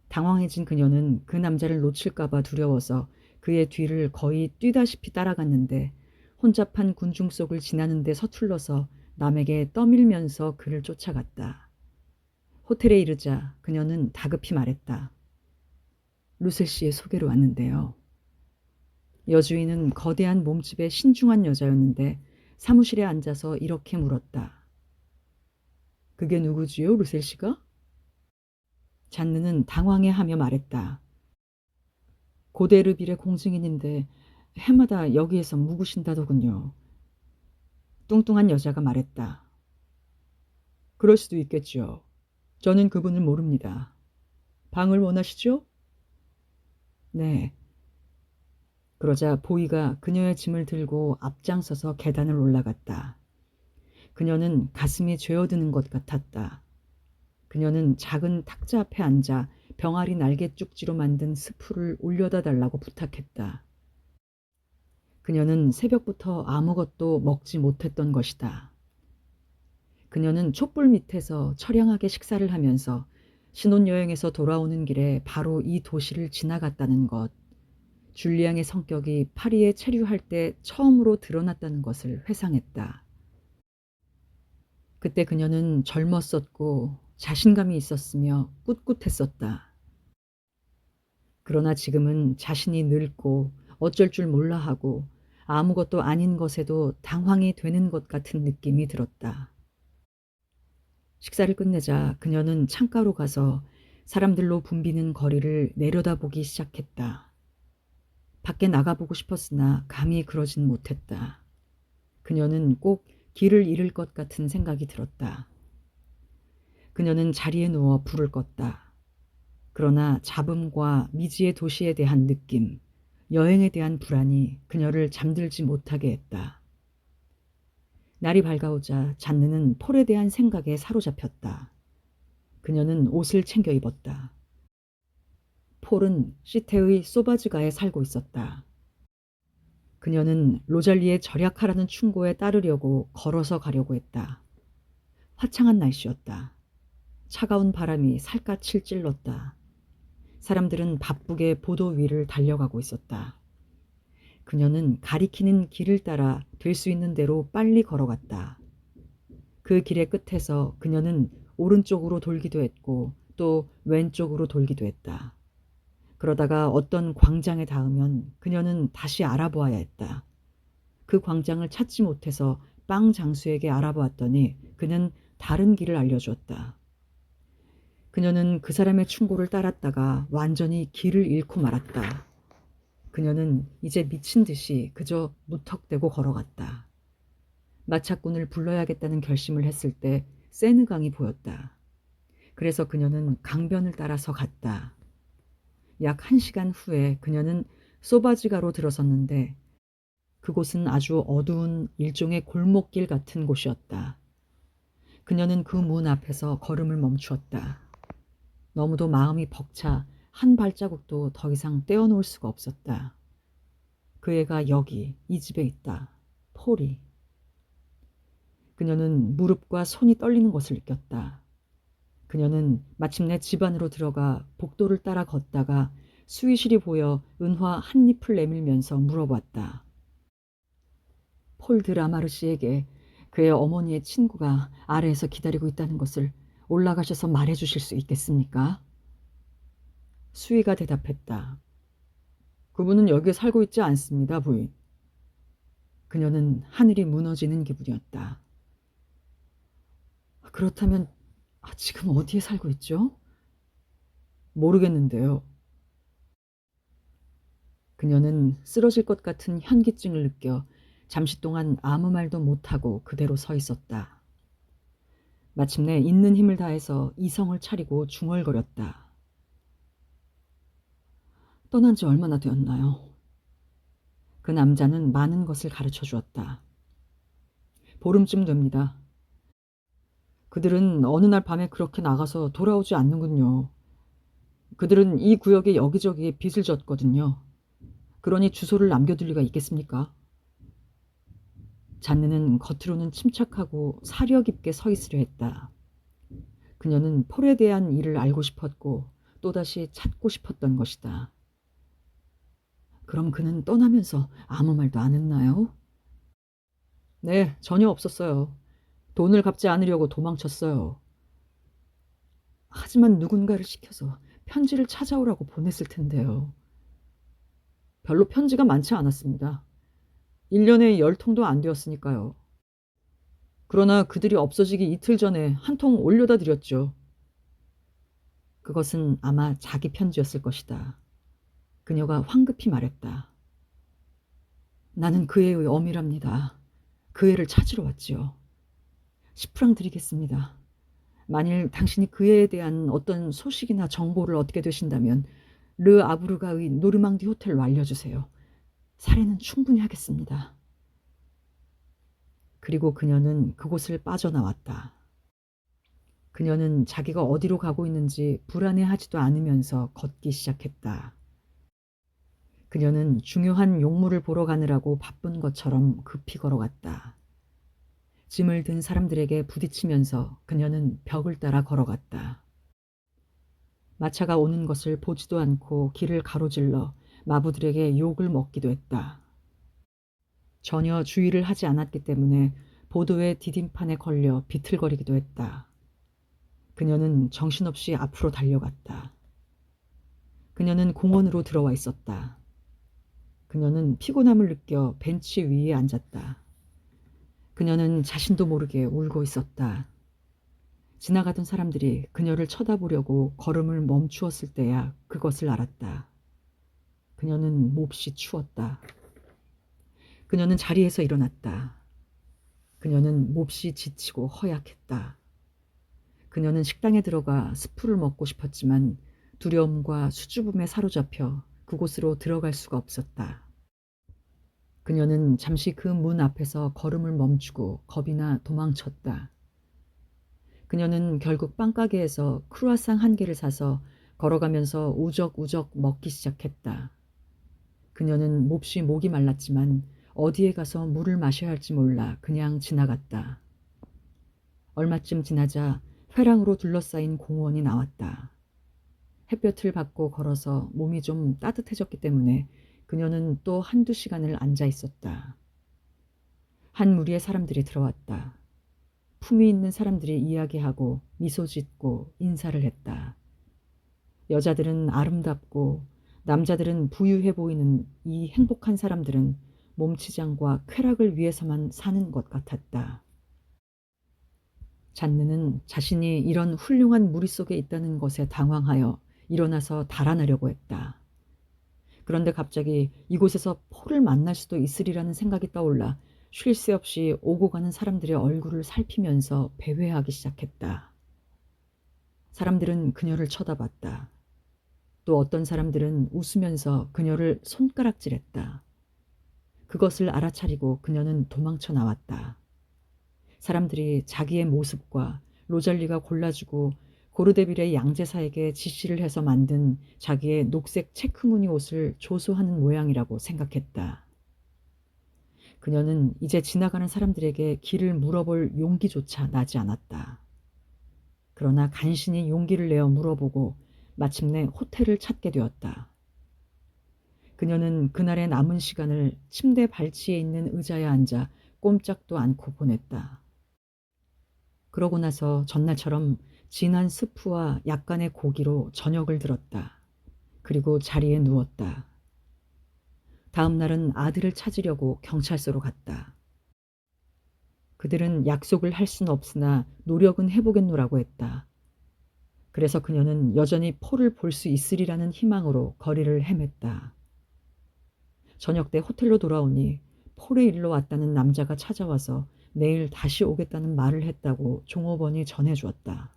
당황해진 그녀는 그 남자를 놓칠까봐 두려워서 그의 뒤를 거의 뛰다시피 따라갔는데 혼잡한 군중 속을 지나는데 서툴러서 남에게 떠밀면서 그를 쫓아갔다. 호텔에 이르자 그녀는 다급히 말했다. 루셀 씨의 소개로 왔는데요. 여주인은 거대한 몸집의 신중한 여자였는데 사무실에 앉아서 이렇게 물었다. 그게 누구지요, 루셀 씨가? 잔느는 당황해하며 말했다. 고데르빌의 공증인인데 해마다 여기에서 묵으신다더군요. 뚱뚱한 여자가 말했다. 그럴 수도 있겠죠. 저는 그분을 모릅니다. 방을 원하시죠? 네. 그러자 보이가 그녀의 짐을 들고 앞장서서 계단을 올라갔다. 그녀는 가슴이 죄어드는 것 같았다. 그녀는 작은 탁자 앞에 앉아 병아리 날개 쪽지로 만든 스프를 올려다 달라고 부탁했다. 그녀는 새벽부터 아무것도 먹지 못했던 것이다. 그녀는 촛불 밑에서 처량하게 식사를 하면서 신혼여행에서 돌아오는 길에 바로 이 도시를 지나갔다는 것, 줄리앙의 성격이 파리에 체류할 때 처음으로 드러났다는 것을 회상했다. 그때 그녀는 젊었었고 자신감이 있었으며 꿋꿋했었다. 그러나 지금은 자신이 늙고 어쩔 줄 몰라 하고 아무것도 아닌 것에도 당황이 되는 것 같은 느낌이 들었다. 식사를 끝내자 그녀는 창가로 가서 사람들로 붐비는 거리를 내려다보기 시작했다. 밖에 나가보고 싶었으나 감히 그러진 못했다. 그녀는 꼭 길을 잃을 것 같은 생각이 들었다. 그녀는 자리에 누워 불을 껐다. 그러나 잡음과 미지의 도시에 대한 느낌, 여행에 대한 불안이 그녀를 잠들지 못하게 했다. 날이 밝아오자 잔느는 폴에 대한 생각에 사로잡혔다. 그녀는 옷을 챙겨 입었다. 폴은 시테의 소바즈가에 살고 있었다. 그녀는 로잘리의 절약하라는 충고에 따르려고 걸어서 가려고 했다. 화창한 날씨였다. 차가운 바람이 살갗을 찔렀다. 사람들은 바쁘게 보도 위를 달려가고 있었다. 그녀는 가리키는 길을 따라 될 수 있는 대로 빨리 걸어갔다. 그 길의 끝에서 그녀는 오른쪽으로 돌기도 했고 또 왼쪽으로 돌기도 했다. 그러다가 어떤 광장에 닿으면 그녀는 다시 알아보아야 했다. 그 광장을 찾지 못해서 빵 장수에게 알아보았더니 그는 다른 길을 알려주었다. 그녀는 그 사람의 충고를 따랐다가 완전히 길을 잃고 말았다. 그녀는 이제 미친 듯이 그저 무턱대고 걸어갔다. 마차꾼을 불러야겠다는 결심을 했을 때 세느강이 보였다. 그래서 그녀는 강변을 따라서 갔다. 약 1시간 후에 그녀는 소바지가로 들어섰는데 그곳은 아주 어두운 일종의 골목길 같은 곳이었다. 그녀는 그 문 앞에서 걸음을 멈추었다. 너무도 마음이 벅차 한 발자국도 더 이상 떼어놓을 수가 없었다. 그 애가 여기 이 집에 있다. 폴이. 그녀는 무릎과 손이 떨리는 것을 느꼈다. 그녀는 마침내 집 안으로 들어가 복도를 따라 걷다가 수의실이 보여 은화 한 잎을 내밀면서 물어봤다. 폴 드라마르시에게 그의 어머니의 친구가 아래에서 기다리고 있다는 것을 올라가셔서 말해주실 수 있겠습니까? 수의가 대답했다. 그분은 여기에 살고 있지 않습니다, 부인. 그녀는 하늘이 무너지는 기분이었다. 그렇다면 지금 어디에 살고 있죠? 모르겠는데요. 그녀는 쓰러질 것 같은 현기증을 느껴 잠시 동안 아무 말도 못하고 그대로 서 있었다. 마침내 있는 힘을 다해서 이성을 차리고 중얼거렸다. 떠난 지 얼마나 되었나요? 그 남자는 많은 것을 가르쳐 주었다. 보름쯤 됩니다. 그들은 어느 날 밤에 그렇게 나가서 돌아오지 않는군요. 그들은 이 구역의 여기저기에 빚을 졌거든요. 그러니 주소를 남겨둘 리가 있겠습니까? 잔느는 겉으로는 침착하고 사려 깊게 서 있으려 했다. 그녀는 폴에 대한 일을 알고 싶었고 또다시 찾고 싶었던 것이다. 그럼 그는 떠나면서 아무 말도 안 했나요? 네, 전혀 없었어요. 돈을 갚지 않으려고 도망쳤어요. 하지만 누군가를 시켜서 편지를 찾아오라고 보냈을 텐데요. 별로 편지가 많지 않았습니다. 1년에 10통도 안 되었으니까요. 그러나 그들이 없어지기 이틀 전에 한 통 올려다 드렸죠. 그것은 아마 자기 편지였을 것이다. 그녀가 황급히 말했다. 나는 그 애의 어미랍니다. 그 애를 찾으러 왔지요. 10프랑 드리겠습니다. 만일 당신이 그 애에 대한 어떤 소식이나 정보를 얻게 되신다면 르 아부르가의 노르망디 호텔로 알려주세요. 살해는 충분히 하겠습니다. 그리고 그녀는 그곳을 빠져나왔다. 그녀는 자기가 어디로 가고 있는지 불안해하지도 않으면서 걷기 시작했다. 그녀는 중요한 용물을 보러 가느라고 바쁜 것처럼 급히 걸어갔다. 짐을 든 사람들에게 부딪히면서 그녀는 벽을 따라 걸어갔다. 마차가 오는 것을 보지도 않고 길을 가로질러 마부들에게 욕을 먹기도 했다. 전혀 주의를 하지 않았기 때문에 보도의 디딤판에 걸려 비틀거리기도 했다. 그녀는 정신없이 앞으로 달려갔다. 그녀는 공원으로 들어와 있었다. 그녀는 피곤함을 느껴 벤치 위에 앉았다. 그녀는 자신도 모르게 울고 있었다. 지나가던 사람들이 그녀를 쳐다보려고 걸음을 멈추었을 때야 그것을 알았다. 그녀는 몹시 추웠다. 그녀는 자리에서 일어났다. 그녀는 몹시 지치고 허약했다. 그녀는 식당에 들어가 스프를 먹고 싶었지만 두려움과 수줍음에 사로잡혀 그곳으로 들어갈 수가 없었다. 그녀는 잠시 그 문 앞에서 걸음을 멈추고 겁이 나 도망쳤다. 그녀는 결국 빵가게에서 크루아상 1개를 사서 걸어가면서 우적우적 먹기 시작했다. 그녀는 몹시 목이 말랐지만 어디에 가서 물을 마셔야 할지 몰라 그냥 지나갔다. 얼마쯤 지나자 회랑으로 둘러싸인 공원이 나왔다. 햇볕을 받고 걸어서 몸이 좀 따뜻해졌기 때문에 그녀는 또 한두 시간을 앉아 있었다. 한 무리의 사람들이 들어왔다. 품위 있는 사람들이 이야기하고 미소 짓고 인사를 했다. 여자들은 아름답고 남자들은 부유해 보이는 이 행복한 사람들은 몸치장과 쾌락을 위해서만 사는 것 같았다. 잔느는 자신이 이런 훌륭한 무리 속에 있다는 것에 당황하여 일어나서 달아나려고 했다. 그런데 갑자기 이곳에서 폴을 만날 수도 있으리라는 생각이 떠올라 쉴 새 없이 오고 가는 사람들의 얼굴을 살피면서 배회하기 시작했다. 사람들은 그녀를 쳐다봤다. 또 어떤 사람들은 웃으면서 그녀를 손가락질했다. 그것을 알아차리고 그녀는 도망쳐 나왔다. 사람들이 자기의 모습과 로잘리가 골라주고 고르데빌의 양제사에게 지시를 해서 만든 자기의 녹색 체크무늬 옷을 조소하는 모양이라고 생각했다. 그녀는 이제 지나가는 사람들에게 길을 물어볼 용기조차 나지 않았다. 그러나 간신히 용기를 내어 물어보고 마침내 호텔을 찾게 되었다. 그녀는 그날의 남은 시간을 침대 발치에 있는 의자에 앉아 꼼짝도 않고 보냈다. 그러고 나서 전날처럼 진한 스프와 약간의 고기로 저녁을 들었다. 그리고 자리에 누웠다. 다음 날은 아들을 찾으려고 경찰서로 갔다. 그들은 약속을 할 수는 없으나 노력은 해보겠노라고 했다. 그래서 그녀는 여전히 폴을 볼 수 있으리라는 희망으로 거리를 헤맸다. 저녁 때 호텔로 돌아오니 폴의 일로 왔다는 남자가 찾아와서 내일 다시 오겠다는 말을 했다고 종업원이 전해주었다.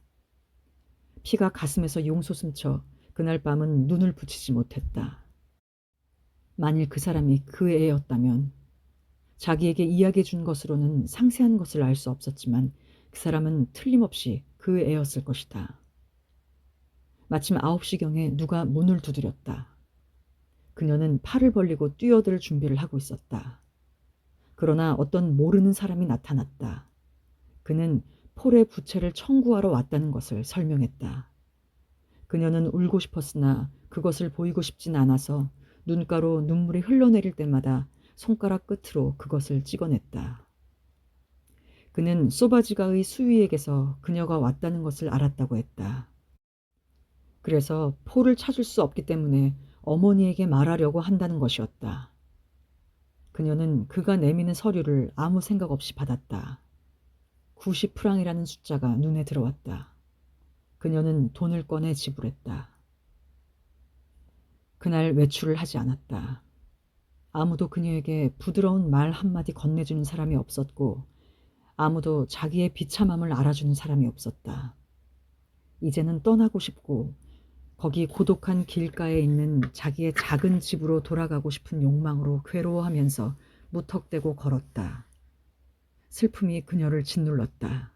피가 가슴에서 용솟음쳐 그날 밤은 눈을 붙이지 못했다. 만일 그 사람이 그 애였다면 자기에게 이야기해 준 것으로는 상세한 것을 알 수 없었지만 그 사람은 틀림없이 그 애였을 것이다. 마침 9시경에 누가 문을 두드렸다. 그녀는 팔을 벌리고 뛰어들 준비를 하고 있었다. 그러나 어떤 모르는 사람이 나타났다. 그는 폴의 부채를 청구하러 왔다는 것을 설명했다. 그녀는 울고 싶었으나 그것을 보이고 싶진 않아서 눈가로 눈물이 흘러내릴 때마다 손가락 끝으로 그것을 찍어냈다. 그는 소바지가의 수위에게서 그녀가 왔다는 것을 알았다고 했다. 그래서 폴을 찾을 수 없기 때문에 어머니에게 말하려고 한다는 것이었다. 그녀는 그가 내미는 서류를 아무 생각 없이 받았다. 90프랑이라는 숫자가 눈에 들어왔다. 그녀는 돈을 꺼내 지불했다. 그날 외출을 하지 않았다. 아무도 그녀에게 부드러운 말 한마디 건네주는 사람이 없었고 아무도 자기의 비참함을 알아주는 사람이 없었다. 이제는 떠나고 싶고 거기 고독한 길가에 있는 자기의 작은 집으로 돌아가고 싶은 욕망으로 괴로워하면서 무턱대고 걸었다. 슬픔이 그녀를 짓눌렀다.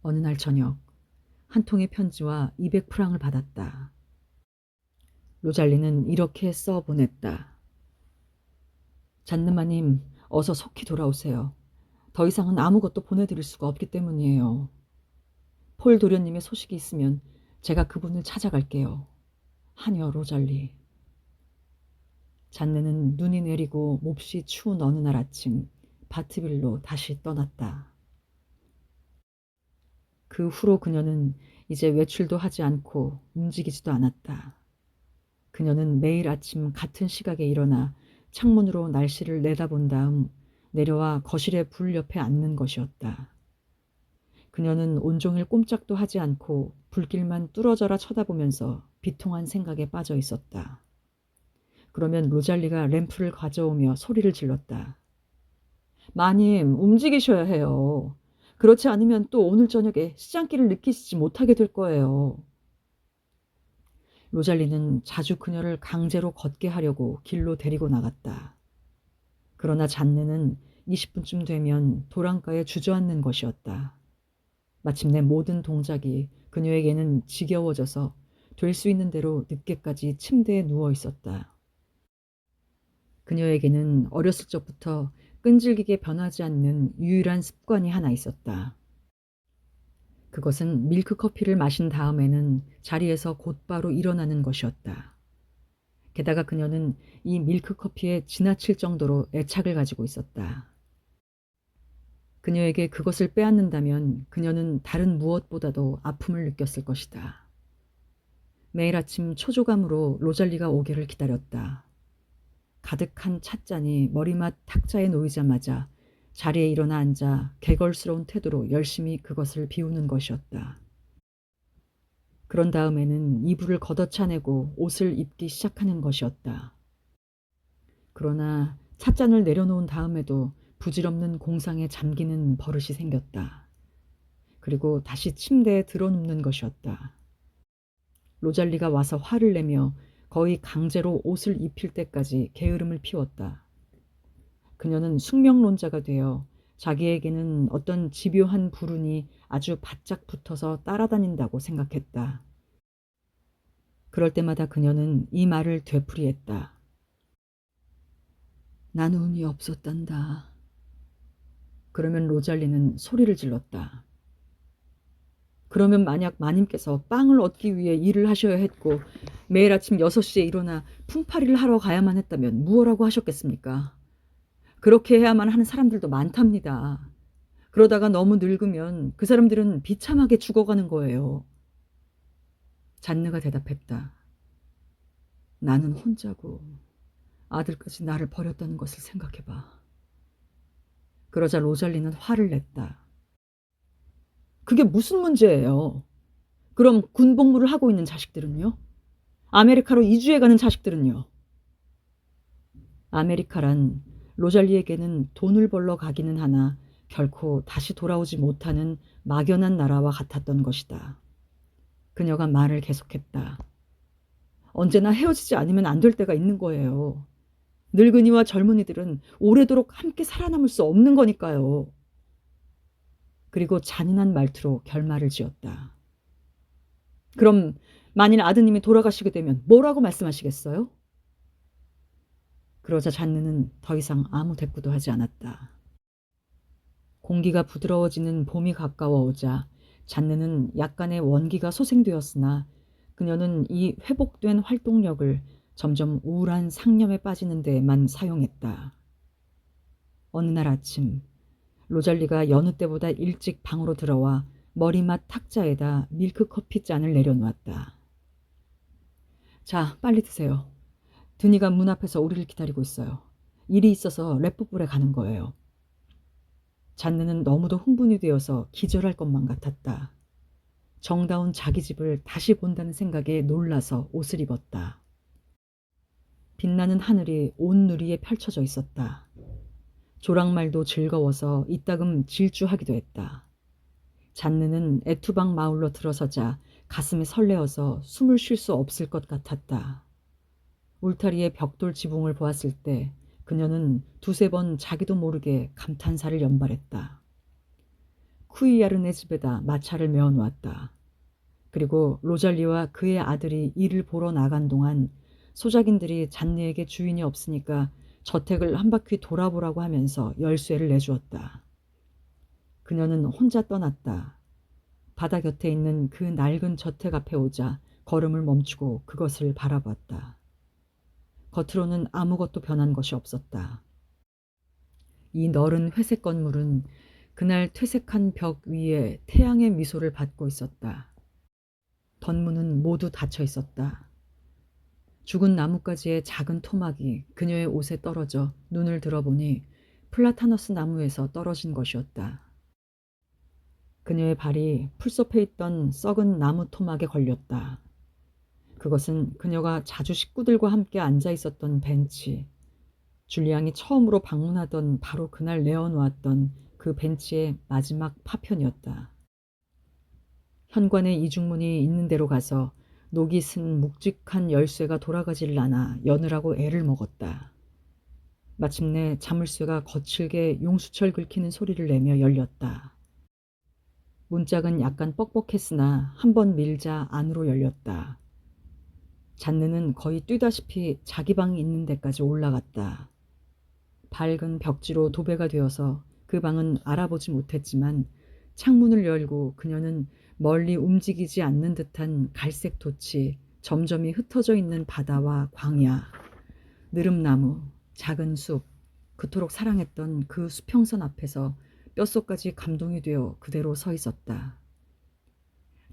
어느 날 저녁 한 통의 편지와 200프랑을 받았다. 로잘리는 이렇게 써보냈다. 잔느마님, 어서 속히 돌아오세요. 더 이상은 아무것도 보내드릴 수가 없기 때문이에요. 폴 도련님의 소식이 있으면 제가 그분을 찾아갈게요. 하녀 로잘리. 잔느는 눈이 내리고 몹시 추운 어느 날 아침 바트빌로 다시 떠났다. 그 후로 그녀는 이제 외출도 하지 않고 움직이지도 않았다. 그녀는 매일 아침 같은 시각에 일어나 창문으로 날씨를 내다본 다음 내려와 거실의 불 옆에 앉는 것이었다. 그녀는 온종일 꼼짝도 하지 않고 불길만 뚫어져라 쳐다보면서 비통한 생각에 빠져 있었다. 그러면 로잘리가 램프를 가져오며 소리를 질렀다. 마님, 움직이셔야 해요. 그렇지 않으면 또 오늘 저녁에 시장길을 느끼시지 못하게 될 거예요. 로잘리는 자주 그녀를 강제로 걷게 하려고 길로 데리고 나갔다. 그러나 잔느는 20분쯤 되면 도랑가에 주저앉는 것이었다. 마침내 모든 동작이 그녀에게는 지겨워져서 될 수 있는 대로 늦게까지 침대에 누워 있었다. 그녀에게는 어렸을 적부터 끈질기게 변하지 않는 유일한 습관이 하나 있었다. 그것은 밀크커피를 마신 다음에는 자리에서 곧바로 일어나는 것이었다. 게다가 그녀는 이 밀크커피에 지나칠 정도로 애착을 가지고 있었다. 그녀에게 그것을 빼앗는다면 그녀는 다른 무엇보다도 아픔을 느꼈을 것이다. 매일 아침 초조감으로 로잘리가 오기를 기다렸다. 가득한 찻잔이 머리맡 탁자에 놓이자마자 자리에 일어나 앉아 개걸스러운 태도로 열심히 그것을 비우는 것이었다. 그런 다음에는 이불을 걷어차내고 옷을 입기 시작하는 것이었다. 그러나 찻잔을 내려놓은 다음에도 부질없는 공상에 잠기는 버릇이 생겼다. 그리고 다시 침대에 드러눕는 것이었다. 로잘리가 와서 화를 내며 거의 강제로 옷을 입힐 때까지 게으름을 피웠다. 그녀는 숙명론자가 되어 자기에게는 어떤 집요한 불운이 아주 바짝 붙어서 따라다닌다고 생각했다. 그럴 때마다 그녀는 이 말을 되풀이했다. 나는 운이 없었단다. 그러면 로잘리는 소리를 질렀다. 그러면 만약 마님께서 빵을 얻기 위해 일을 하셔야 했고 매일 아침 6시에 일어나 품팔이를 하러 가야만 했다면 무엇라고 하셨겠습니까? 그렇게 해야만 하는 사람들도 많답니다. 그러다가 너무 늙으면 그 사람들은 비참하게 죽어가는 거예요. 잔느가 대답했다. 나는 혼자고 아들까지 나를 버렸다는 것을 생각해봐. 그러자 로잘리는 화를 냈다. 그게 무슨 문제예요? 그럼 군복무를 하고 있는 자식들은요? 아메리카로 이주해 가는 자식들은요? 아메리카란 로잘리에게는 돈을 벌러 가기는 하나 결코 다시 돌아오지 못하는 막연한 나라와 같았던 것이다. 그녀가 말을 계속했다. 언제나 헤어지지 않으면 안 될 때가 있는 거예요. 늙은이와 젊은이들은 오래도록 함께 살아남을 수 없는 거니까요. 그리고 잔인한 말투로 결말을 지었다. 그럼 만일 아드님이 돌아가시게 되면 뭐라고 말씀하시겠어요? 그러자 잔느는 더 이상 아무 대꾸도 하지 않았다. 공기가 부드러워지는 봄이 가까워오자 잔느는 약간의 원기가 소생되었으나 그녀는 이 회복된 활동력을 점점 우울한 상념에 빠지는 데에만 사용했다. 어느 날 아침 로잘리가 여느 때보다 일찍 방으로 들어와 머리맡 탁자에다 밀크커피 잔을 내려놓았다. 자, 빨리 드세요. 드니가 문 앞에서 우리를 기다리고 있어요. 일이 있어서 랩부불에 가는 거예요. 잔느는 너무도 흥분이 되어서 기절할 것만 같았다. 정다운 자기 집을 다시 본다는 생각에 놀라서 옷을 입었다. 빛나는 하늘이 온 누리에 펼쳐져 있었다. 조랑말도 즐거워서 이따금 질주하기도 했다. 잔느는 애투방 마을로 들어서자 가슴이 설레어서 숨을 쉴 수 없을 것 같았다. 울타리의 벽돌 지붕을 보았을 때 그녀는 두세 번 자기도 모르게 감탄사를 연발했다. 쿠이야르네 집에다 마차를 메어 놓았다. 그리고 로잘리와 그의 아들이 일을 보러 나간 동안 소작인들이 잔느에게 주인이 없으니까 저택을 한 바퀴 돌아보라고 하면서 열쇠를 내주었다. 그녀는 혼자 떠났다. 바다 곁에 있는 그 낡은 저택 앞에 오자 걸음을 멈추고 그것을 바라봤다. 겉으로는 아무것도 변한 것이 없었다. 이 너른 회색 건물은 그날 퇴색한 벽 위에 태양의 미소를 받고 있었다. 덧문은 모두 닫혀 있었다. 죽은 나뭇가지의 작은 토막이 그녀의 옷에 떨어져 눈을 들어보니 플라타너스 나무에서 떨어진 것이었다. 그녀의 발이 풀숲에 있던 썩은 나무 토막에 걸렸다. 그것은 그녀가 자주 식구들과 함께 앉아 있었던 벤치, 줄리앙이 처음으로 방문하던 바로 그날 내어놓았던 그 벤치의 마지막 파편이었다. 현관에 이중문이 있는 데로 가서 녹이 쓴 묵직한 열쇠가 돌아가질 않아 여느라고 애를 먹었다. 마침내 자물쇠가 거칠게 용수철 긁히는 소리를 내며 열렸다. 문짝은 약간 뻑뻑했으나 한 번 밀자 안으로 열렸다. 잔느는 거의 뛰다시피 자기 방이 있는 데까지 올라갔다. 밝은 벽지로 도배가 되어서 그 방은 알아보지 못했지만 창문을 열고 그녀는 멀리 움직이지 않는 듯한 갈색 돛이 점점이 흩어져 있는 바다와 광야, 느릅나무, 작은 숲, 그토록 사랑했던 그 수평선 앞에서 뼛속까지 감동이 되어 그대로 서 있었다.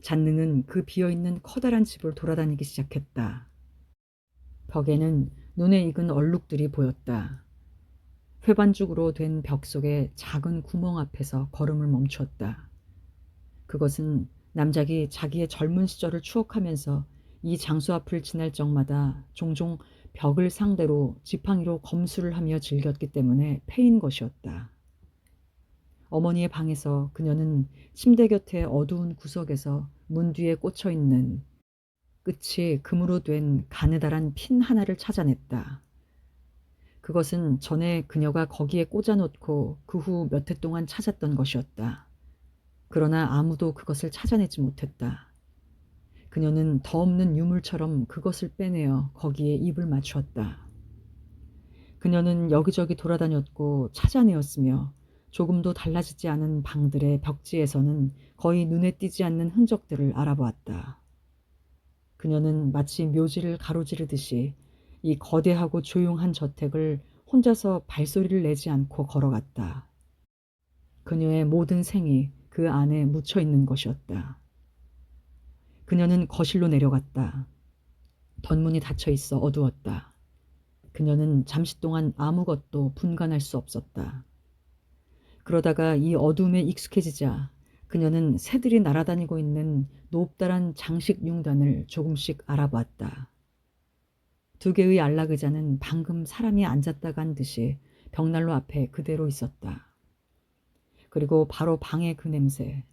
잔느는 그 비어있는 커다란 집을 돌아다니기 시작했다. 벽에는 눈에 익은 얼룩들이 보였다. 회반죽으로 된 벽 속의 작은 구멍 앞에서 걸음을 멈추었다. 그것은 남작이 자기의 젊은 시절을 추억하면서 이 장소 앞을 지날 적마다 종종 벽을 상대로 지팡이로 검수를 하며 즐겼기 때문에 패인 것이었다. 어머니의 방에서 그녀는 침대 곁의 어두운 구석에서 문 뒤에 꽂혀 있는 끝이 금으로 된 가느다란 핀 하나를 찾아냈다. 그것은 전에 그녀가 거기에 꽂아놓고 그 후 몇 해 동안 찾았던 것이었다. 그러나 아무도 그것을 찾아내지 못했다. 그녀는 더 없는 유물처럼 그것을 빼내어 거기에 입을 맞추었다. 그녀는 여기저기 돌아다녔고 찾아내었으며 조금도 달라지지 않은 방들의 벽지에서는 거의 눈에 띄지 않는 흔적들을 알아보았다. 그녀는 마치 묘지를 가로지르듯이 이 거대하고 조용한 저택을 혼자서 발소리를 내지 않고 걸어갔다. 그녀의 모든 생이 그 안에 묻혀 있는 것이었다. 그녀는 거실로 내려갔다. 덧문이 닫혀 있어 어두웠다. 그녀는 잠시 동안 아무것도 분간할 수 없었다. 그러다가 이 어둠에 익숙해지자 그녀는 새들이 날아다니고 있는 높다란 장식 융단을 조금씩 알아보았다. 두 개의 안락의자는 방금 사람이 앉았다 간 듯이 벽난로 앞에 그대로 있었다. 그리고 바로 방의 그 냄새,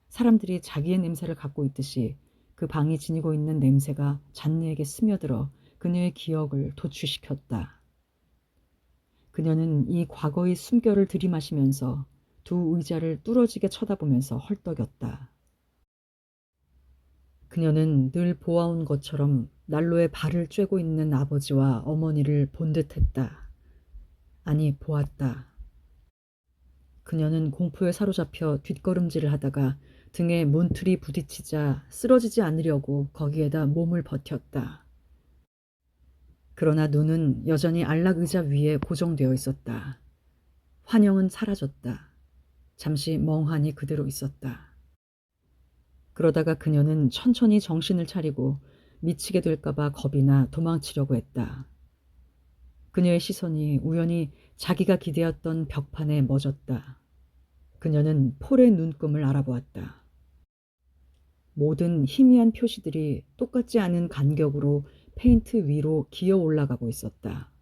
사람들이 자기의 냄새를 갖고 있듯이 그 방이 지니고 있는 냄새가 잔느에게 스며들어 그녀의 기억을 도취시켰다. 그녀는 이 과거의 숨결을 들이마시면서 두 의자를 뚫어지게 쳐다보면서 헐떡였다. 그녀는 늘 보아온 것처럼 난로에 발을 쬐고 있는 아버지와 어머니를 본 듯했다. 아니, 보았다. 그녀는 공포에 사로잡혀 뒷걸음질을 하다가 등에 문틀이 부딪히자 쓰러지지 않으려고 거기에다 몸을 버텼다. 그러나 눈은 여전히 안락의자 위에 고정되어 있었다. 환영은 사라졌다. 잠시 멍하니 그대로 있었다. 그러다가 그녀는 천천히 정신을 차리고 미치게 될까봐 겁이 나 도망치려고 했다. 그녀의 시선이 우연히 자기가 기대었던 벽판에 멎었다. 그녀는 폴의 눈금을 알아보았다. 모든 희미한 표시들이 똑같지 않은 간격으로 페인트 위로 기어 올라가고 있었다.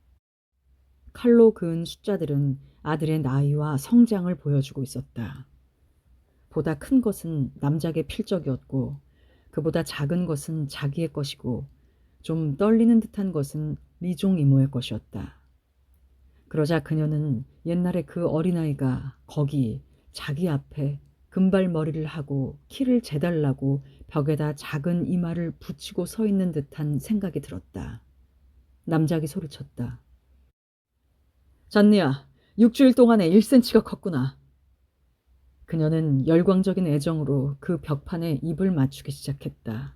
칼로 그은 숫자들은 아들의 나이와 성장을 보여주고 있었다. 보다 큰 것은 남작의 필적이었고 그보다 작은 것은 자기의 것이고 좀 떨리는 듯한 것은 리종 이모의 것이었다. 그러자 그녀는 옛날에 그 어린아이가 거기 자기 앞에 금발머리를 하고 키를 재달라고 벽에다 작은 이마를 붙이고 서 있는 듯한 생각이 들었다. 남작이 소리쳤다. 잔느야, 6주일 동안에 1cm가 컸구나. 그녀는 열광적인 애정으로 그 벽판에 입을 맞추기 시작했다.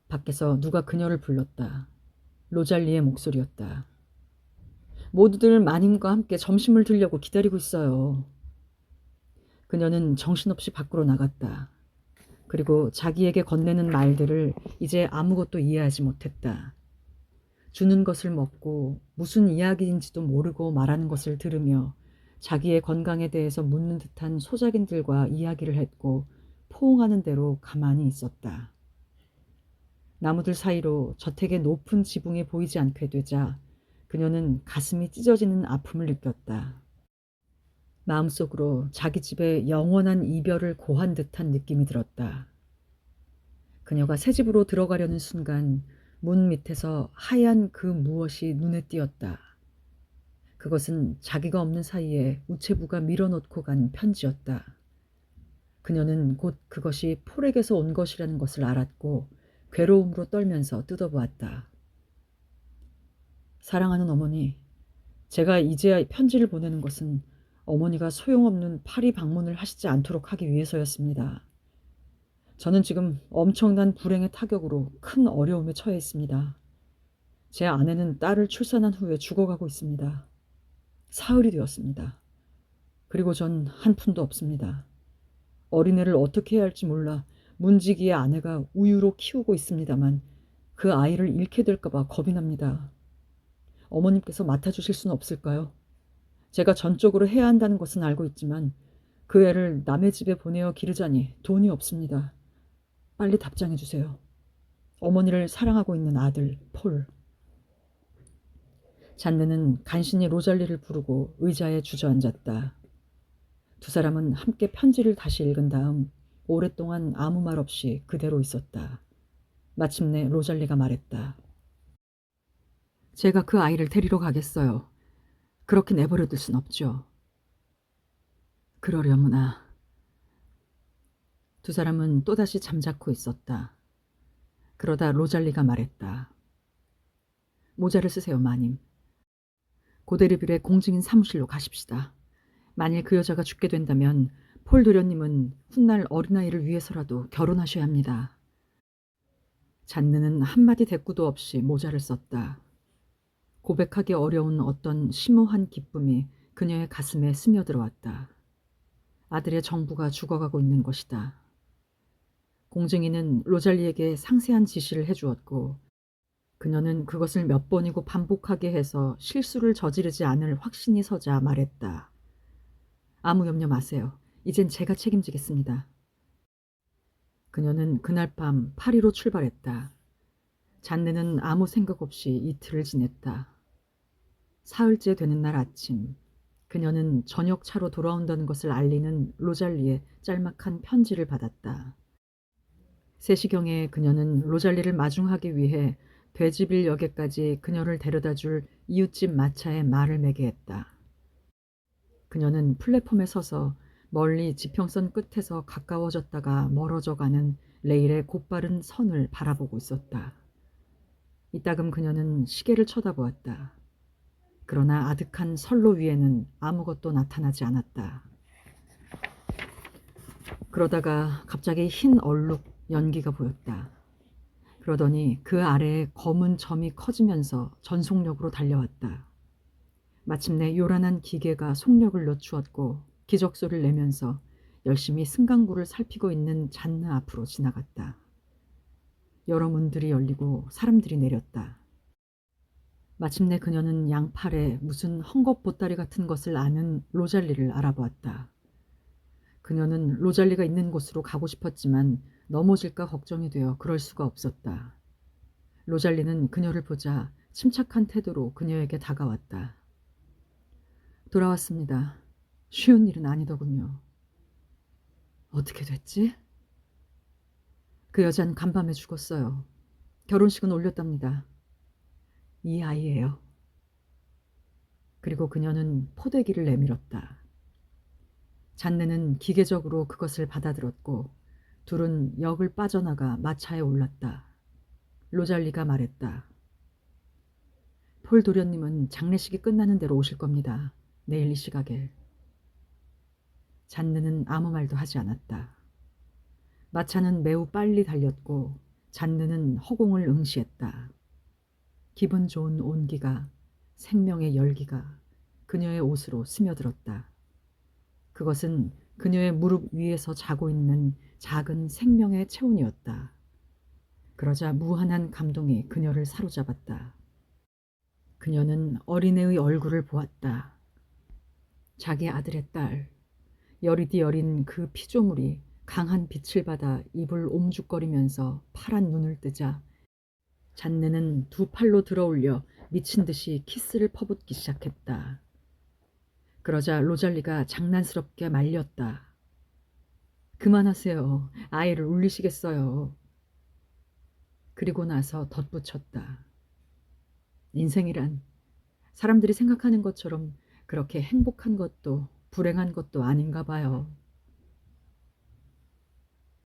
밖에서 누가 그녀를 불렀다. 로잘리의 목소리였다. 모두들 마님과 함께 점심을 들려고 기다리고 있어요. 그녀는 정신없이 밖으로 나갔다. 그리고 자기에게 건네는 말들을 이제 아무것도 이해하지 못했다. 주는 것을 먹고 무슨 이야기인지도 모르고 말하는 것을 들으며 자기의 건강에 대해서 묻는 듯한 소작인들과 이야기를 했고 포옹하는 대로 가만히 있었다. 나무들 사이로 저택의 높은 지붕이 보이지 않게 되자 그녀는 가슴이 찢어지는 아픔을 느꼈다. 마음속으로 자기 집에 영원한 이별을 고한 듯한 느낌이 들었다. 그녀가 새 집으로 들어가려는 순간 문 밑에서 하얀 그 무엇이 눈에 띄었다. 그것은 자기가 없는 사이에 우체부가 밀어넣고 간 편지였다. 그녀는 곧 그것이 폴에게서 온 것이라는 것을 알았고 괴로움으로 떨면서 뜯어보았다. 사랑하는 어머니, 제가 이제야 편지를 보내는 것은 어머니가 소용없는 파리 방문을 하시지 않도록 하기 위해서였습니다. 저는 지금 엄청난 불행의 타격으로 큰 어려움에 처해 있습니다. 제 아내는 딸을 출산한 후에 죽어가고 있습니다. 사흘이 되었습니다. 그리고 전 한 푼도 없습니다. 어린애를 어떻게 해야 할지 몰라 문지기의 아내가 우유로 키우고 있습니다만 그 아이를 잃게 될까봐 겁이 납니다. 어머님께서 맡아주실 수는 없을까요? 제가 전적으로 해야 한다는 것은 알고 있지만 그 애를 남의 집에 보내어 기르자니 돈이 없습니다. 빨리 답장해 주세요. 어머니를 사랑하고 있는 아들 폴. 잔느는 간신히 로잘리를 부르고 의자에 주저앉았다. 두 사람은 함께 편지를 다시 읽은 다음 오랫동안 아무 말 없이 그대로 있었다. 마침내 로잘리가 말했다. 제가 그 아이를 데리러 가겠어요. 그렇게 내버려둘 순 없죠. 그러려무나. 두 사람은 또다시 잠자코 있었다. 그러다 로잘리가 말했다. 모자를 쓰세요, 마님. 고데르빌의 공증인 사무실로 가십시다. 만일 그 여자가 죽게 된다면 폴 도련님은 훗날 어린아이를 위해서라도 결혼하셔야 합니다. 잔느는 한마디 대꾸도 없이 모자를 썼다. 고백하기 어려운 어떤 심오한 기쁨이 그녀의 가슴에 스며들어왔다. 아들의 정부가 죽어가고 있는 것이다. 공증인은 로잘리에게 상세한 지시를 해주었고 그녀는 그것을 몇 번이고 반복하게 해서 실수를 저지르지 않을 확신이 서자 말했다. 아무 염려 마세요. 이젠 제가 책임지겠습니다. 그녀는 그날 밤 파리로 출발했다. 잔느는 아무 생각 없이 이틀을 지냈다. 사흘째 되는 날 아침, 그녀는 저녁 차로 돌아온다는 것을 알리는 로잘리의 짤막한 편지를 받았다. 3시경에 그녀는 로잘리를 마중하기 위해 돼지빌 역에까지 그녀를 데려다줄 이웃집 마차에 말을 매게 했다. 그녀는 플랫폼에 서서 멀리 지평선 끝에서 가까워졌다가 멀어져가는 레일의 곧바른 선을 바라보고 있었다. 이따금 그녀는 시계를 쳐다보았다. 그러나 아득한 선로 위에는 아무것도 나타나지 않았다. 그러다가 갑자기 흰 얼룩 연기가 보였다. 그러더니 그 아래에 검은 점이 커지면서 전속력으로 달려왔다. 마침내 요란한 기계가 속력을 늦추었고 기적소리를 내면서 열심히 승강구를 살피고 있는 잔느 앞으로 지나갔다. 여러 문들이 열리고 사람들이 내렸다. 마침내 그녀는 양팔에 무슨 헝겊보따리 같은 것을 아는 로잘리를 알아보았다. 그녀는 로잘리가 있는 곳으로 가고 싶었지만 넘어질까 걱정이 되어 그럴 수가 없었다. 로잘리는 그녀를 보자 침착한 태도로 그녀에게 다가왔다. 돌아왔습니다. 쉬운 일은 아니더군요. 어떻게 됐지? 그 여자는 간밤에 죽었어요. 결혼식은 올렸답니다. 이 아이예요. 그리고 그녀는 포대기를 내밀었다. 잔느는 기계적으로 그것을 받아들었고 둘은 역을 빠져나가 마차에 올랐다. 로잘리가 말했다. 폴 도련님은 장례식이 끝나는 대로 오실 겁니다. 내일 이 시각에. 잔느는 아무 말도 하지 않았다. 마차는 매우 빨리 달렸고 잔느는 허공을 응시했다. 기분 좋은 온기가, 생명의 열기가 그녀의 옷으로 스며들었다. 그것은 그녀의 무릎 위에서 자고 있는 작은 생명의 체온이었다. 그러자 무한한 감동이 그녀를 사로잡았다. 그녀는 어린애의 얼굴을 보았다. 자기 아들의 딸, 여리디 여린 그 피조물이 강한 빛을 받아 입을 옴죽거리면서 파란 눈을 뜨자 잔느는 두 팔로 들어올려 미친 듯이 키스를 퍼붓기 시작했다. 그러자 로잘리가 장난스럽게 말렸다. 그만하세요. 아이를 울리시겠어요. 그리고 나서 덧붙였다. 인생이란 사람들이 생각하는 것처럼 그렇게 행복한 것도 불행한 것도 아닌가 봐요.